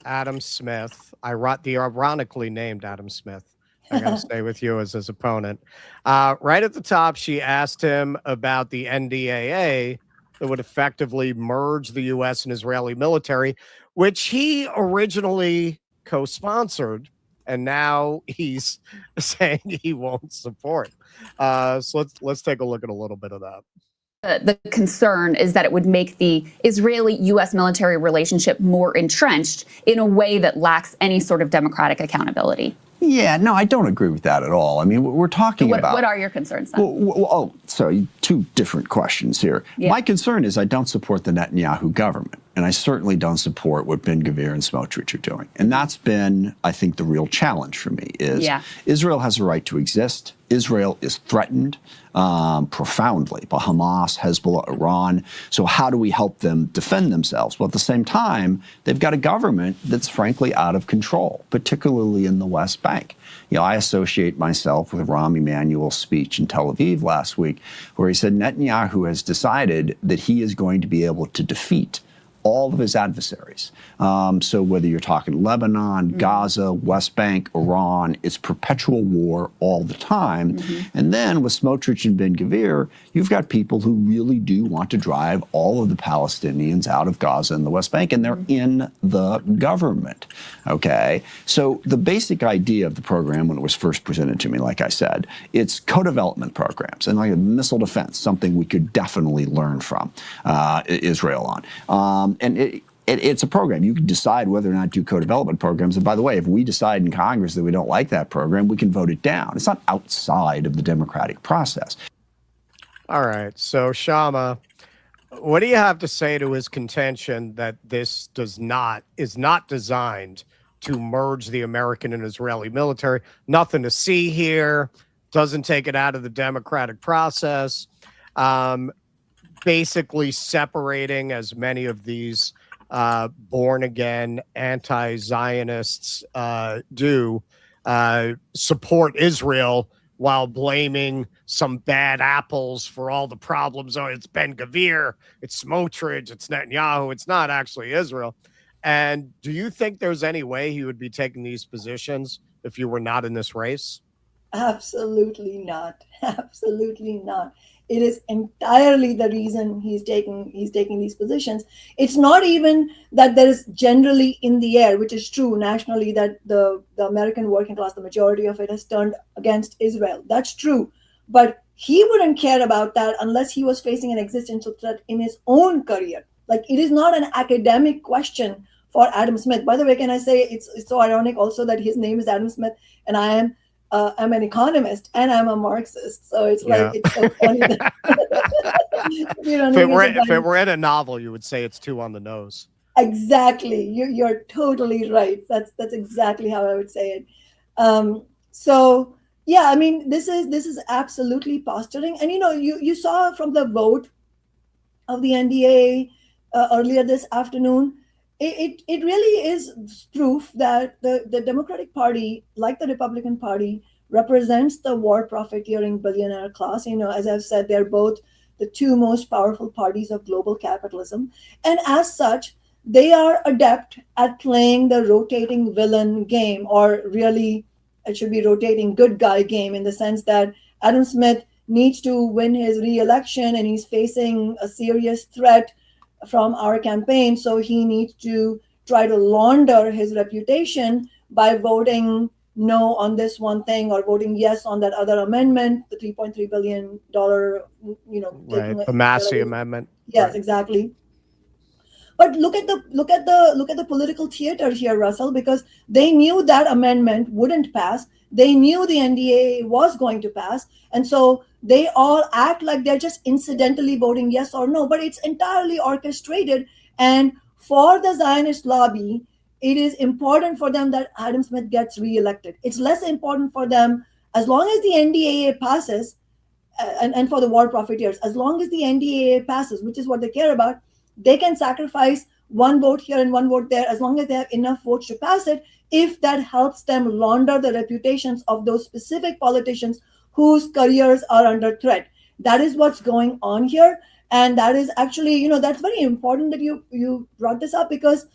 Adam Smith, the ironically named Adam Smith, I'm going to stay with you as his opponent. Right at the top, she asked him about the NDAA that would effectively merge the U.S. and Israeli military, which he originally co-sponsored, and now he's saying he won't support. So let's take a look at a little bit of that. The concern is that it would make the Israeli-U.S. military relationship more entrenched in a way that lacks any sort of democratic accountability. Yeah, no, I don't agree with that at all. I mean, we're talking about... What are your concerns then? Sorry, two different questions here. Yeah. My concern is I don't support the Netanyahu government, and I certainly don't support what Ben-Gvir and Smotrich are doing. And that's been, I think, the real challenge for me is Israel has a right to exist. Israel is threatened profoundly by Hamas, Hezbollah, Iran. So how do we help them defend themselves? Well, at the same time, they've got a government that's frankly out of control, particularly in the West Bank. I associate myself with Rahm Emanuel's speech in Tel Aviv last week, where he said Netanyahu has decided that he is going to be able to defeat all of his adversaries. So whether you're talking Lebanon, Gaza, West Bank, Iran, it's perpetual war all the time. And then with Smotrich and Ben-Gvir, you've got people who really do want to drive all of the Palestinians out of Gaza and the West Bank, and they're in the government, okay? So the basic idea of the program when it was first presented to me, like I said, it's co-development programs and like a missile defense, something we could definitely learn from Israel on. And it's a program. You can decide whether or not to do co-development programs. And by the way, if we decide in Congress that we don't like that program, we can vote it down. It's not outside of the democratic process. All right. So, Kshama, what do you have to say to his contention that this is not designed to merge the American and Israeli military? Nothing to see here. Doesn't take it out of the democratic process. Basically separating, as many of these born-again anti-Zionists do, support Israel while blaming some bad apples for all the problems. Oh, it's Ben-Gvir, it's Smotrich, it's Netanyahu, it's not actually Israel. And do you think there's any way he would be taking these positions if you were not in this race? Absolutely not. Absolutely not. It is entirely the reason he's taking these positions. It's not even that there is generally in the air, which is true nationally, that the American working class, the majority of it, has turned against Israel. That's true. But he wouldn't care about that unless he was facing an existential threat in his own career. Like, it is not an academic question for Adam Smith. By the way, can I say it's so ironic also that his name is Adam Smith and I'm an economist and I'm a Marxist. So it's like, it's so funny that, if it were in a novel, you would say it's too on the nose. Exactly. You're totally right. That's exactly how I would say it. So yeah, I mean, this is absolutely posturing. And you saw from the vote of the NDAA earlier this afternoon, it really is proof that the Democratic Party, like the Republican Party, represents the war profiteering billionaire class. As I've said, they're both the two most powerful parties of global capitalism. And as such, they are adept at playing the rotating villain game, or really, it should be rotating good guy game, in the sense that Adam Smith needs to win his re-election and he's facing a serious threat from our campaign. So he needs to try to launder his reputation by voting no on this one thing or voting yes on that other amendment, the $3.3 billion, right, the Massey amendment. Yes, right. Exactly. But look at the political theater here, Russell, because they knew that amendment wouldn't pass. They knew the NDAA was going to pass. And so they all act like they're just incidentally voting yes or no, but it's entirely orchestrated. And for the Zionist lobby, it is important for them that Adam Smith gets reelected. It's less important for them, as long as the NDAA passes, and for the war profiteers, as long as the NDAA passes, which is what they care about, they can sacrifice one vote here and one vote there, as long as they have enough votes to pass it, if that helps them launder the reputations of those specific politicians whose careers are under threat. That is what's going on here. And that is actually, that's very important that you brought this up, because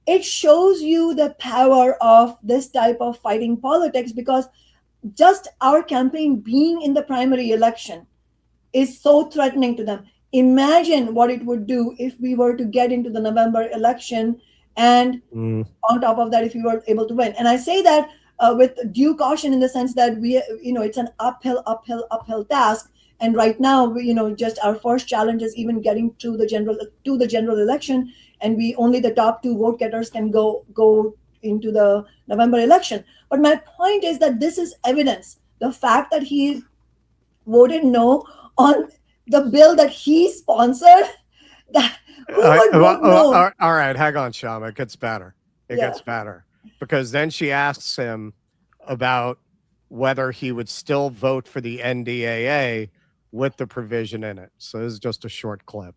it shows you the power of this type of fighting politics, because just our campaign being in the primary election is so threatening to them. Imagine what it would do if we were to get into the November election, and on top of that, if we were able to win. And I say that with due caution, in the sense that it's an uphill task. And right now, just our first challenge is even getting to the general election, and only the top two vote getters can go into the November election. But my point is that this is evidence. The fact that he voted no on the bill that he sponsored, that all right, hang on, Kshama. It gets better. It gets better, because then she asks him about whether he would still vote for the NDAA with the provision in it. So this is just a short clip.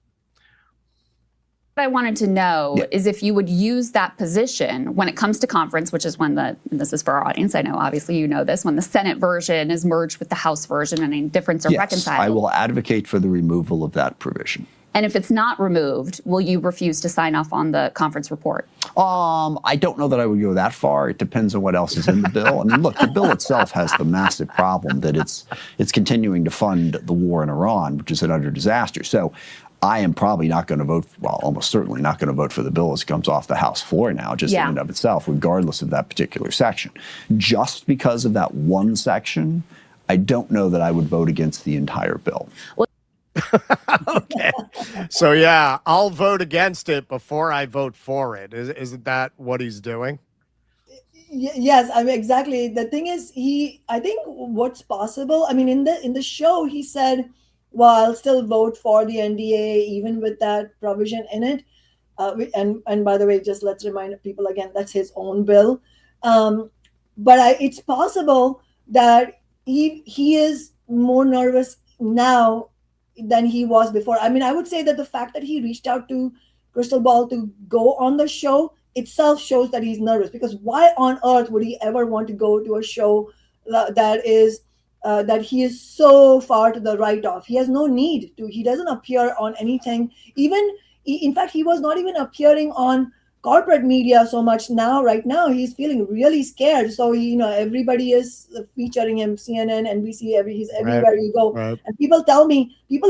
What I wanted to know is if you would use that position when it comes to conference, which is when and this is for our audience, I know obviously you know this, when the Senate version is merged with the House version and any difference are reconciled. I will advocate for the removal of that provision. And if it's not removed, will you refuse to sign off on the conference report? I don't know that I would go that far. It depends on what else is in the bill. I mean, look, the bill itself has the massive problem that it's continuing to fund the war in Iran, which is an utter disaster. So I am probably not going to vote, almost certainly not going to vote for the bill as it comes off the House floor now, just in and of itself, regardless of that particular section. Just because of that one section, I don't know that I would vote against the entire bill. Okay. So yeah, I'll vote against it before I vote for it. Isn't that what he's doing? Yes, I mean, exactly. The thing is, I think what's possible, I mean, in the show, he said, well, I'll still vote for the NDAA even with that provision in it. And by the way, just let's remind people again, that's his own bill. But it's possible that he is more nervous now than he was before. I mean, I would say that the fact that he reached out to Crystal Ball to go on the show itself shows that he's nervous, because why on earth would he ever want to go to a show that he is so far to the right of? He has no need to. He doesn't appear on anything. In fact, he was not even appearing on corporate media so much now. Right now, he's feeling really scared. So everybody is featuring him, CNN, NBC, he's everywhere you go. Right. And people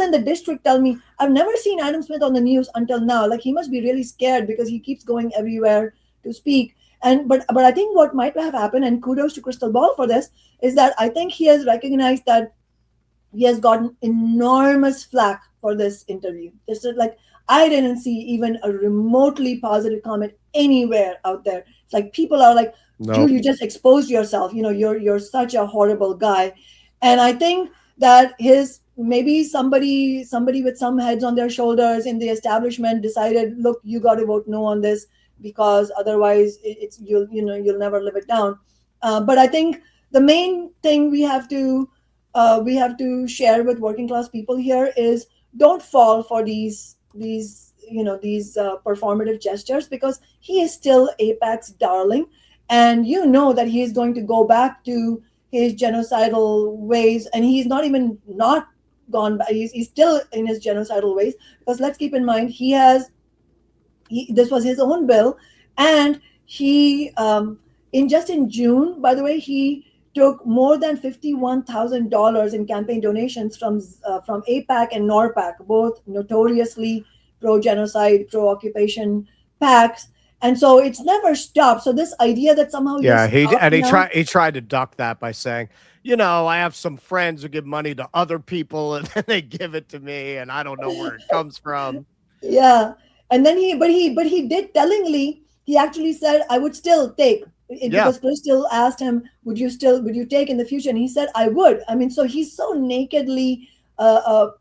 in the district tell me, I've never seen Adam Smith on the news until now. Like, he must be really scared because he keeps going everywhere to speak. But I think what might have happened, and kudos to Crystal Ball for this, is that I think he has recognized that he has gotten enormous flack for this interview. This is like, I didn't see even a remotely positive comment anywhere out there. It's like people are like, dude, you just exposed yourself. You're such a horrible guy. And I think that maybe somebody with some heads on their shoulders in the establishment decided, look, you got to vote no on this, because otherwise you'll never live it down. But I think the main thing we have to share with working class people here is, don't fall for these performative gestures, because he is still AIPAC's darling, and that he is going to go back to his genocidal ways, and he's not even not gone back. He's still in his genocidal ways, because let's keep in mind this was his own bill, and he in June, by the way, he took more than $51,000 in campaign donations from AIPAC and NORPAC, both notoriously pro-genocide, pro-occupation PACs, and so it's never stopped. So this idea that somehow he tried to duck that by saying, I have some friends who give money to other people and then they give it to me, and I don't know where it comes from. Yeah, and then he did tellingly. He actually said, I would still take. Because Crystal asked him, would you take in the future? And he said, I would. I mean, so he's so nakedly a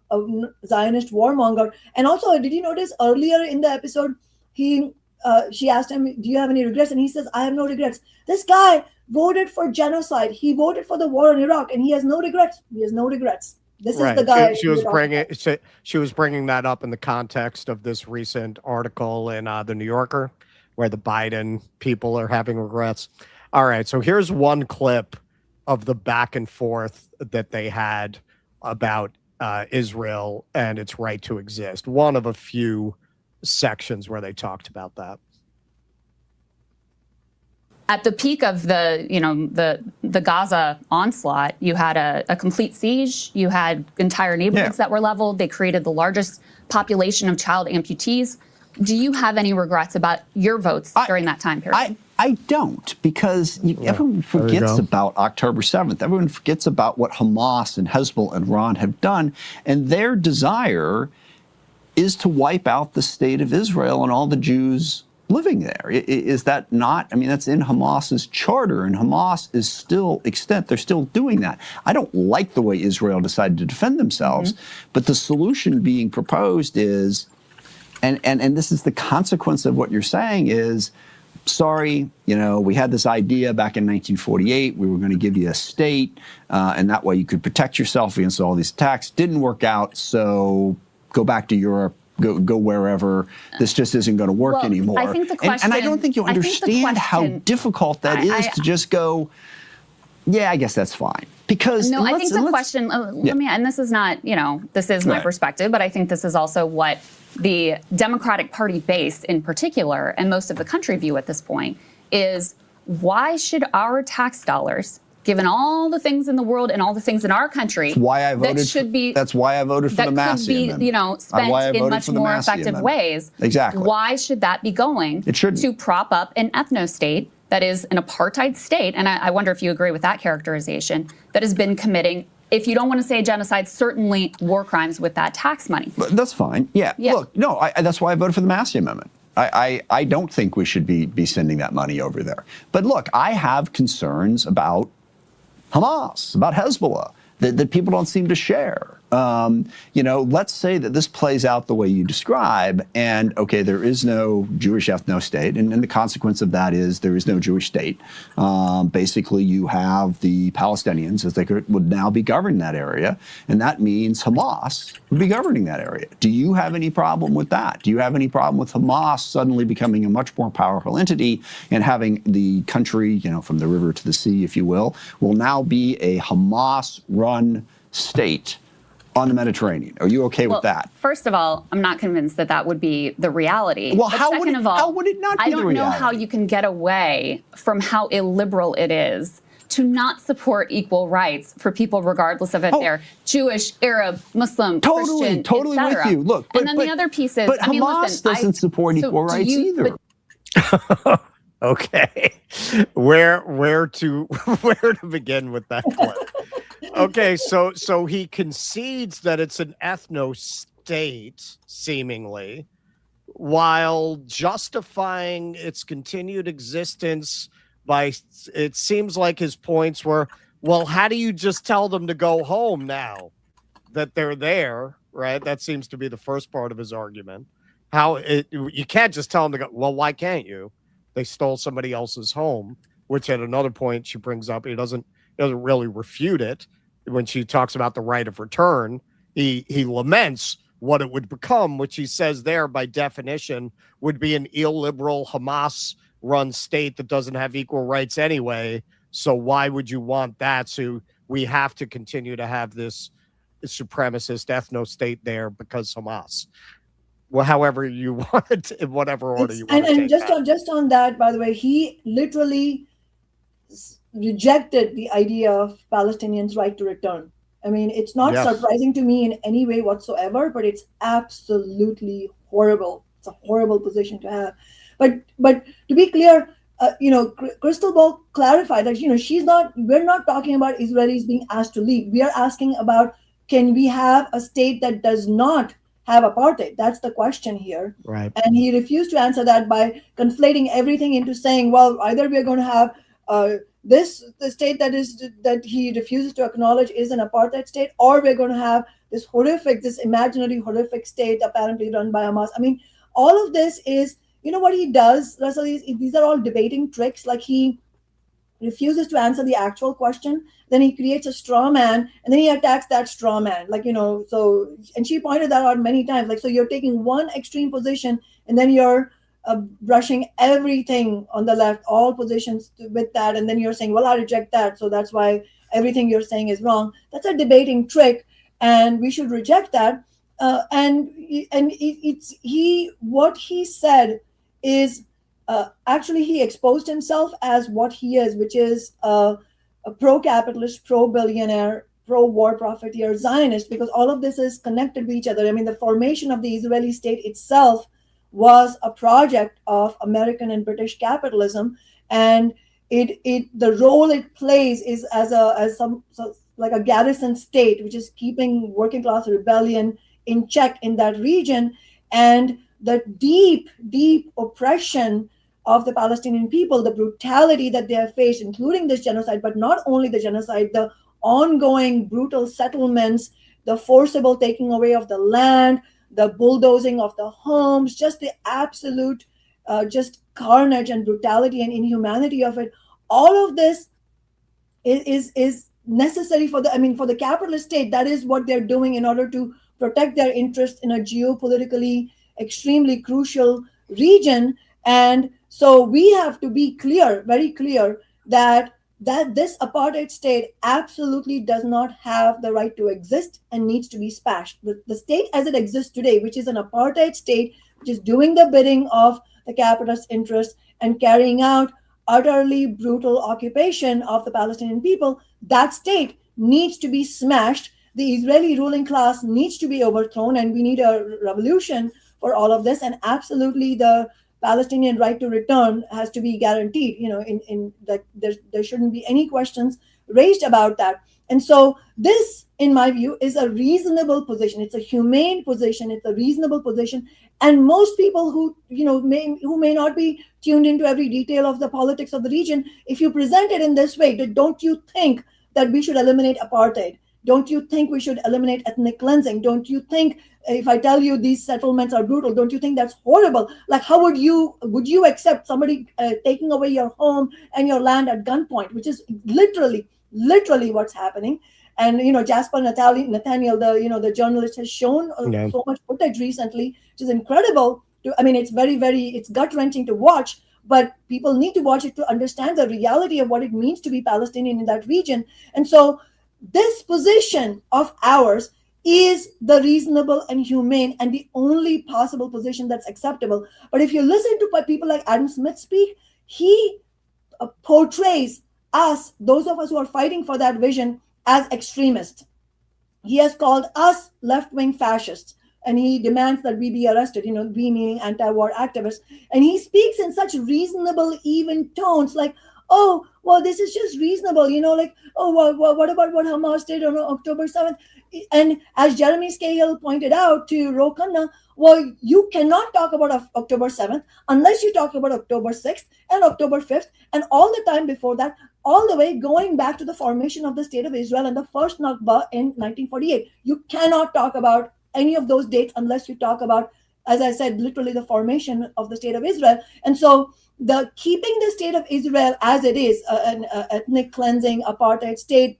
Zionist warmonger. And also, did you notice earlier in the episode, she asked him, do you have any regrets? And he says, I have no regrets. This guy voted for genocide. He voted for the war in Iraq, and he has no regrets. This is the guy. She was bringing that up in the context of this recent article in the New Yorker, where the Biden people are having regrets. All right, so here's one clip of the back and forth that they had about Israel and its right to exist. One of a few sections where they talked about that. At the peak of the Gaza onslaught, you had a complete siege. You had entire neighborhoods that were leveled. They created the largest population of child amputees. Do you have any regrets about your votes during that time period? I don't, because everyone forgets about October 7th. Everyone forgets about what Hamas and Hezbollah and Iran have done, and their desire is to wipe out the state of Israel and all the Jews living there. Is that not? I mean, that's in Hamas's charter, and Hamas is still extant. They're still doing that. I don't like the way Israel decided to defend themselves, but the solution being proposed is, and this is the consequence of what you're saying is, sorry, we had this idea back in 1948. We were going to give you a state, and that way you could protect yourself against all these attacks. Didn't work out, so go back to Europe, go wherever. This just isn't going to work anymore. I think the question, and I don't think you understand how difficult that is to just go, yeah, I guess that's fine. Because no, I think the question, let me, and this is not, this is my perspective, but I think this is also what the Democratic Party base in particular, and most of the country view at this point, is why should our tax dollars, given all the things in the world and all the things in our country, that's why I voted for the Massey Amendment. Spent in much more effective ways. Exactly. Why should that be going to prop up an ethno-state that is an apartheid state? And I wonder if you agree with that characterization, that has been committing, if you don't want to say genocide, certainly war crimes with that tax money. But that's fine. Yeah. Look, no, that's why I voted for the Massey Amendment. I don't think we should be sending that money over there. But look, I have concerns about Hamas, about Hezbollah, that people don't seem to share. Let's say that this plays out the way you describe, and okay, there is no Jewish ethno-state, and the consequence of that is there is no Jewish state. Basically, you have the Palestinians, as they would now be governing that area, and that means Hamas would be governing that area. Do you have any problem with that? Do you have any problem with Hamas suddenly becoming a much more powerful entity and having the country, from the river to the sea, if you will now be a Hamas-run state? on the Mediterranean. Are you okay with that? First of all, I'm not convinced that that would be the reality. Well, but how second would of all, how would it not be I don't the reality? know how you can get away from how illiberal it is to not support equal rights for people regardless of if they're Jewish, Arab, Muslim, Christian, totally with you. Look, and then the other piece is, but Hamas doesn't support equal rights either. Okay, where to begin with that clip? Okay, so he concedes that it's an ethno-state, seemingly, while justifying its continued existence by, it seems like his points were, well, how do you just tell them to go home now that they're there, right? That seems to be the first part of his argument. You can't just tell them to go, well, why can't you? They stole somebody else's home, which at another point she brings up, he doesn't really refute it. When she talks about the right of return, he laments what it would become, which he says there by definition would be an illiberal Hamas-run state that doesn't have equal rights anyway. So why would you want that? So we have to continue to have this supremacist ethno-state there because Hamas. Well, however you want it, in whatever order you want to take and just on that, by the way, he literally rejected the idea of Palestinians' right to return. I mean, it's not surprising to me in any way whatsoever, but it's absolutely horrible. It's a horrible position to have. But to be clear, Crystal Ball clarified that, we're not talking about Israelis being asked to leave. We are asking about, can we have a state that does not have apartheid? That's the question here. Right. And he refused to answer that by conflating everything into saying, well, either we are going to have the state that he refuses to acknowledge is an apartheid state, or we're going to have this imaginary horrific state apparently run by Hamas. I mean, all of this is, what he does, Russell, these are all debating tricks. Like, he refuses to answer the actual question, then he creates a straw man, and then he attacks that straw man. And she pointed that out many times. So you're taking one extreme position, and then you're brushing everything on the left, all positions with that, and then you're saying, well, I reject that, so that's why everything you're saying is wrong. That's a debating trick, and we should reject that. What he said is actually he exposed himself as what he is, which is a pro-capitalist, pro-billionaire, pro-war profiteer Zionist, because all of this is connected with each other. I mean, the formation of the Israeli state itself was a project of American and British capitalism, and the role it plays is like a garrison state, which is keeping working class rebellion in check in that region, and the deep oppression of the Palestinian people, the brutality that they have faced, including this genocide, but not only the genocide, the ongoing brutal settlements, the forcible taking away of the land, the bulldozing of the homes, just the absolute just carnage and brutality and inhumanity of it. All of this is necessary for the capitalist state. That is what they're doing in order to protect their interests in a geopolitically extremely crucial region. And so we have to be clear, very clear, that this apartheid state absolutely does not have the right to exist and needs to be smashed. The state as it exists today, which is an apartheid state, which is doing the bidding of the capitalist interests and carrying out utterly brutal occupation of the Palestinian people, that state needs to be smashed. The Israeli ruling class needs to be overthrown, and we need a revolution for all of this. And absolutely the Palestinian right to return has to be guaranteed, in that there shouldn't be any questions raised about that. And so this, in my view, is a reasonable position. It's a humane position. It's a reasonable position. And most people who may not be tuned into every detail of the politics of the region, if you present it in this way, don't you think that we should eliminate apartheid? Don't you think we should eliminate ethnic cleansing? Don't you think, if I tell you these settlements are brutal, don't you think that's horrible? Like, how would you accept somebody taking away your home and your land at gunpoint, which is literally what's happening? And Jasper Nathaniel, the journalist, has shown so much footage recently, which is incredible. It's it's gut-wrenching to watch, but people need to watch it to understand the reality of what it means to be Palestinian in that region. And so this position of ours is the reasonable and humane and the only possible position that's acceptable. But if you listen to people like Adam Smith speak, he portrays us, those of us who are fighting for that vision, as extremists. He has called us left-wing fascists, and he demands that we be arrested, we meaning anti-war activists. And he speaks in such reasonable, even tones, like, oh, well, this is just reasonable, like, oh, well, what about what Hamas did on October 7th? And as Jeremy Scahill pointed out to Ro Khanna, well, you cannot talk about October 7th unless you talk about October 6th and October 5th and all the time before that, all the way going back to the formation of the State of Israel and the first Nakba in 1948. You cannot talk about any of those dates unless you talk about, as I said, literally the formation of the State of Israel. And so the keeping the State of Israel as it is, an ethnic cleansing apartheid state,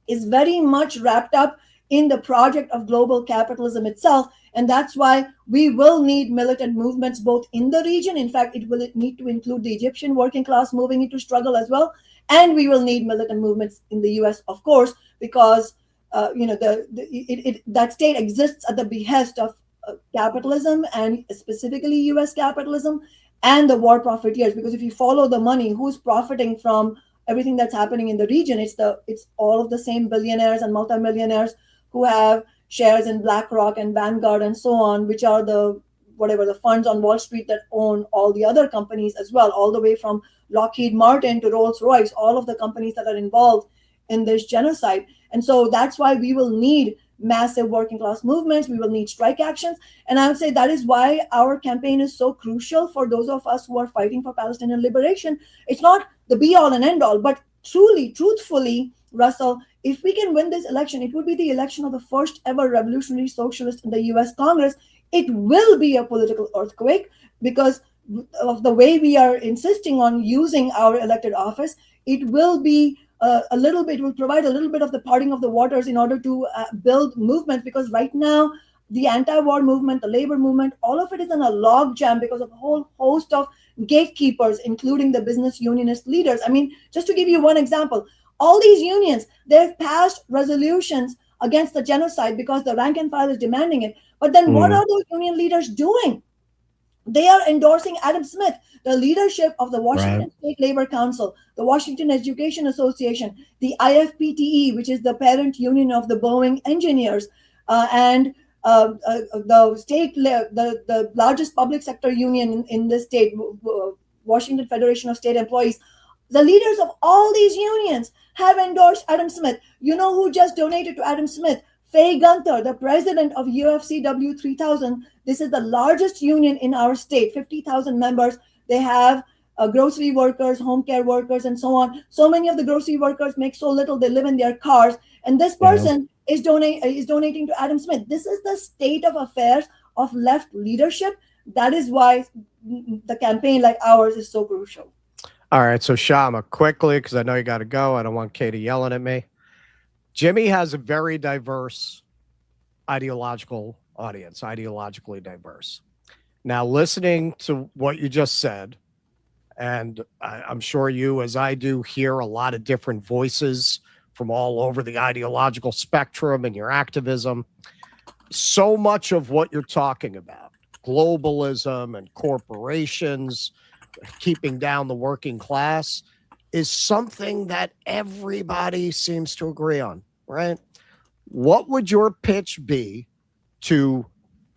is very much wrapped up in the project of global capitalism itself. And that's why we will need militant movements both in the region. In fact, it will need to include the Egyptian working class moving into struggle as well. And we will need militant movements in the US, of course, because that state exists at the behest of capitalism, and specifically US capitalism and the war profiteers. Because if you follow the money, who's profiting from everything that's happening in the region? It's all of the same billionaires and multimillionaires who have shares in BlackRock and Vanguard and so on, which are the funds on Wall Street that own all the other companies as well, all the way from Lockheed Martin to Rolls-Royce, all of the companies that are involved in this genocide. And so that's why we will need massive working class movements. We will need strike actions. And I would say that is why our campaign is so crucial for those of us who are fighting for Palestinian liberation. It's not the be all and end all, but truthfully, Russell, if we can win this election, it would be the election of the first ever revolutionary socialist in the US Congress. It will be a political earthquake because of the way we are insisting on using our elected office. It will be will provide a little bit of the parting of the waters in order to build movement, because right now the anti-war movement, the labor movement, all of it is in a log jam because of a whole host of gatekeepers, including the business unionist leaders. I mean, just to give you one example, all these unions, they've passed resolutions against the genocide because the rank and file is demanding it. But then what are those union leaders doing? They are endorsing Adam Smith, the leadership of the Washington State Labor Council, the Washington Education Association, the IFPTE, which is the parent union of the Boeing engineers, and the state, the largest public sector union in the state, Washington Federation of State Employees. The leaders of all these unions have endorsed Adam Smith. You know who just donated to Adam Smith? Faye Gunther, the president of UFCW 3000. This is the largest union in our state, 50,000 members. They have grocery workers, home care workers, and so on. So many of the grocery workers make so little, they live in their cars. And this person is donating to Adam Smith. This is the state of affairs of left leadership. That is why the campaign like ours is so crucial. All right, so Kshama, quickly, because I know you got to go. I don't want Katie yelling at me. Jimmy has a very diverse ideological audience, ideologically diverse. Now, listening to what you just said, and I'm sure you, as I do, hear a lot of different voices from all over the ideological spectrum and your activism. So much of what you're talking about, globalism and corporations, keeping down the working class, is something that everybody seems to agree on, right? What would your pitch be to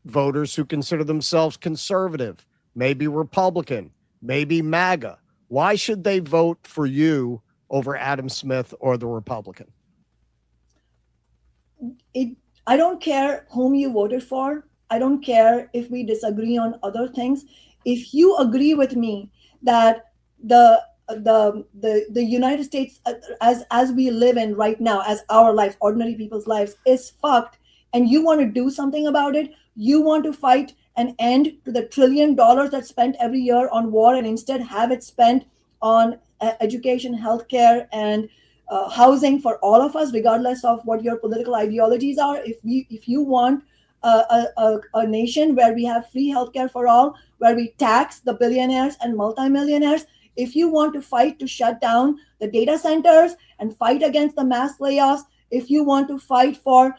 voters who consider themselves conservative, maybe Republican, maybe MAGA? Why should they vote for you over Adam Smith or the Republican? I don't care whom you voted for. I don't care if we disagree on other things. If you agree with me that the United States as we live in right now, as our lives, ordinary people's lives, is fucked, and you want to do something about it, you want to fight an end to the $1 trillion that's spent every year on war and instead have it spent on education, healthcare, and housing for all of us, regardless of what your political ideologies are. If you want a nation where we have free healthcare for all, where we tax the billionaires and multimillionaires, if you want to fight to shut down the data centers and fight against the mass layoffs, if you want to fight for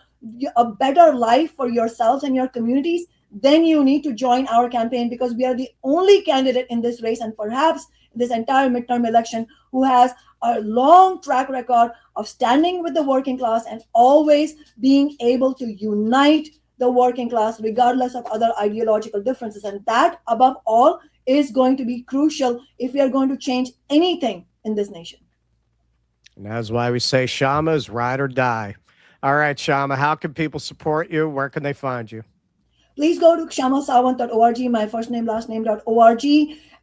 a better life for yourselves and your communities, then you need to join our campaign, because we are the only candidate in this race and perhaps this entire midterm election who has a long track record of standing with the working class and always being able to unite the working class regardless of other ideological differences. And that, above all, is going to be crucial if we are going to change anything in this nation. And that's why we say Kshama is ride or die. All right, Kshama, how can people support you? Where can they find you? Please go to kshamasawant.org, my first name, last name.org,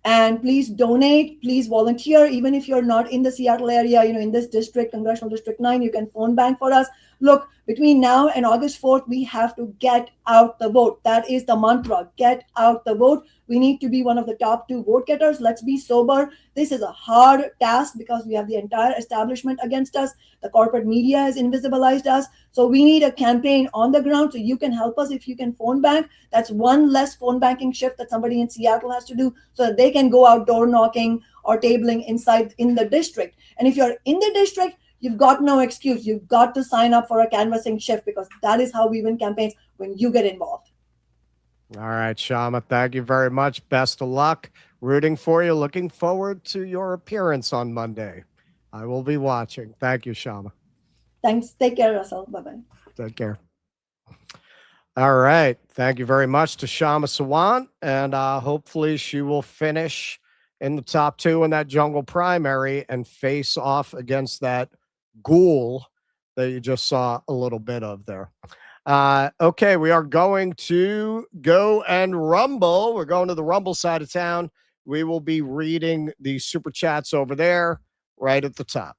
and please donate, please volunteer. Even if you're not in the Seattle area, in this district, Congressional District 9, you can phone bank for us. Look, between now and August 4th, we have to get out the vote. That is the mantra, get out the vote. We need to be one of the top 2 vote getters. Let's be sober. This is a hard task because we have the entire establishment against us. The corporate media has invisibilized us. So we need a campaign on the ground. So you can help us if you can phone bank. That's one less phone banking shift that somebody in Seattle has to do so that they can go out door knocking or tabling inside in the district. And if you're in the district, you've got no excuse. You've got to sign up for a canvassing shift, because that is how we win campaigns, when you get involved. All right, Kshama, thank you very much. Best of luck. Rooting for you. Looking forward to your appearance on Monday. I will be watching. Thank you, Kshama. Thanks. Take care, Russell. Bye-bye. Take care. All right. Thank you very much to Kshama Sawant. And hopefully she will finish in the top 2 in that jungle primary and face off against that ghoul that you just saw a little bit of there. Okay, we are going to go and rumble. We're going to the rumble side of town. We will be reading the super chats over there right at the top.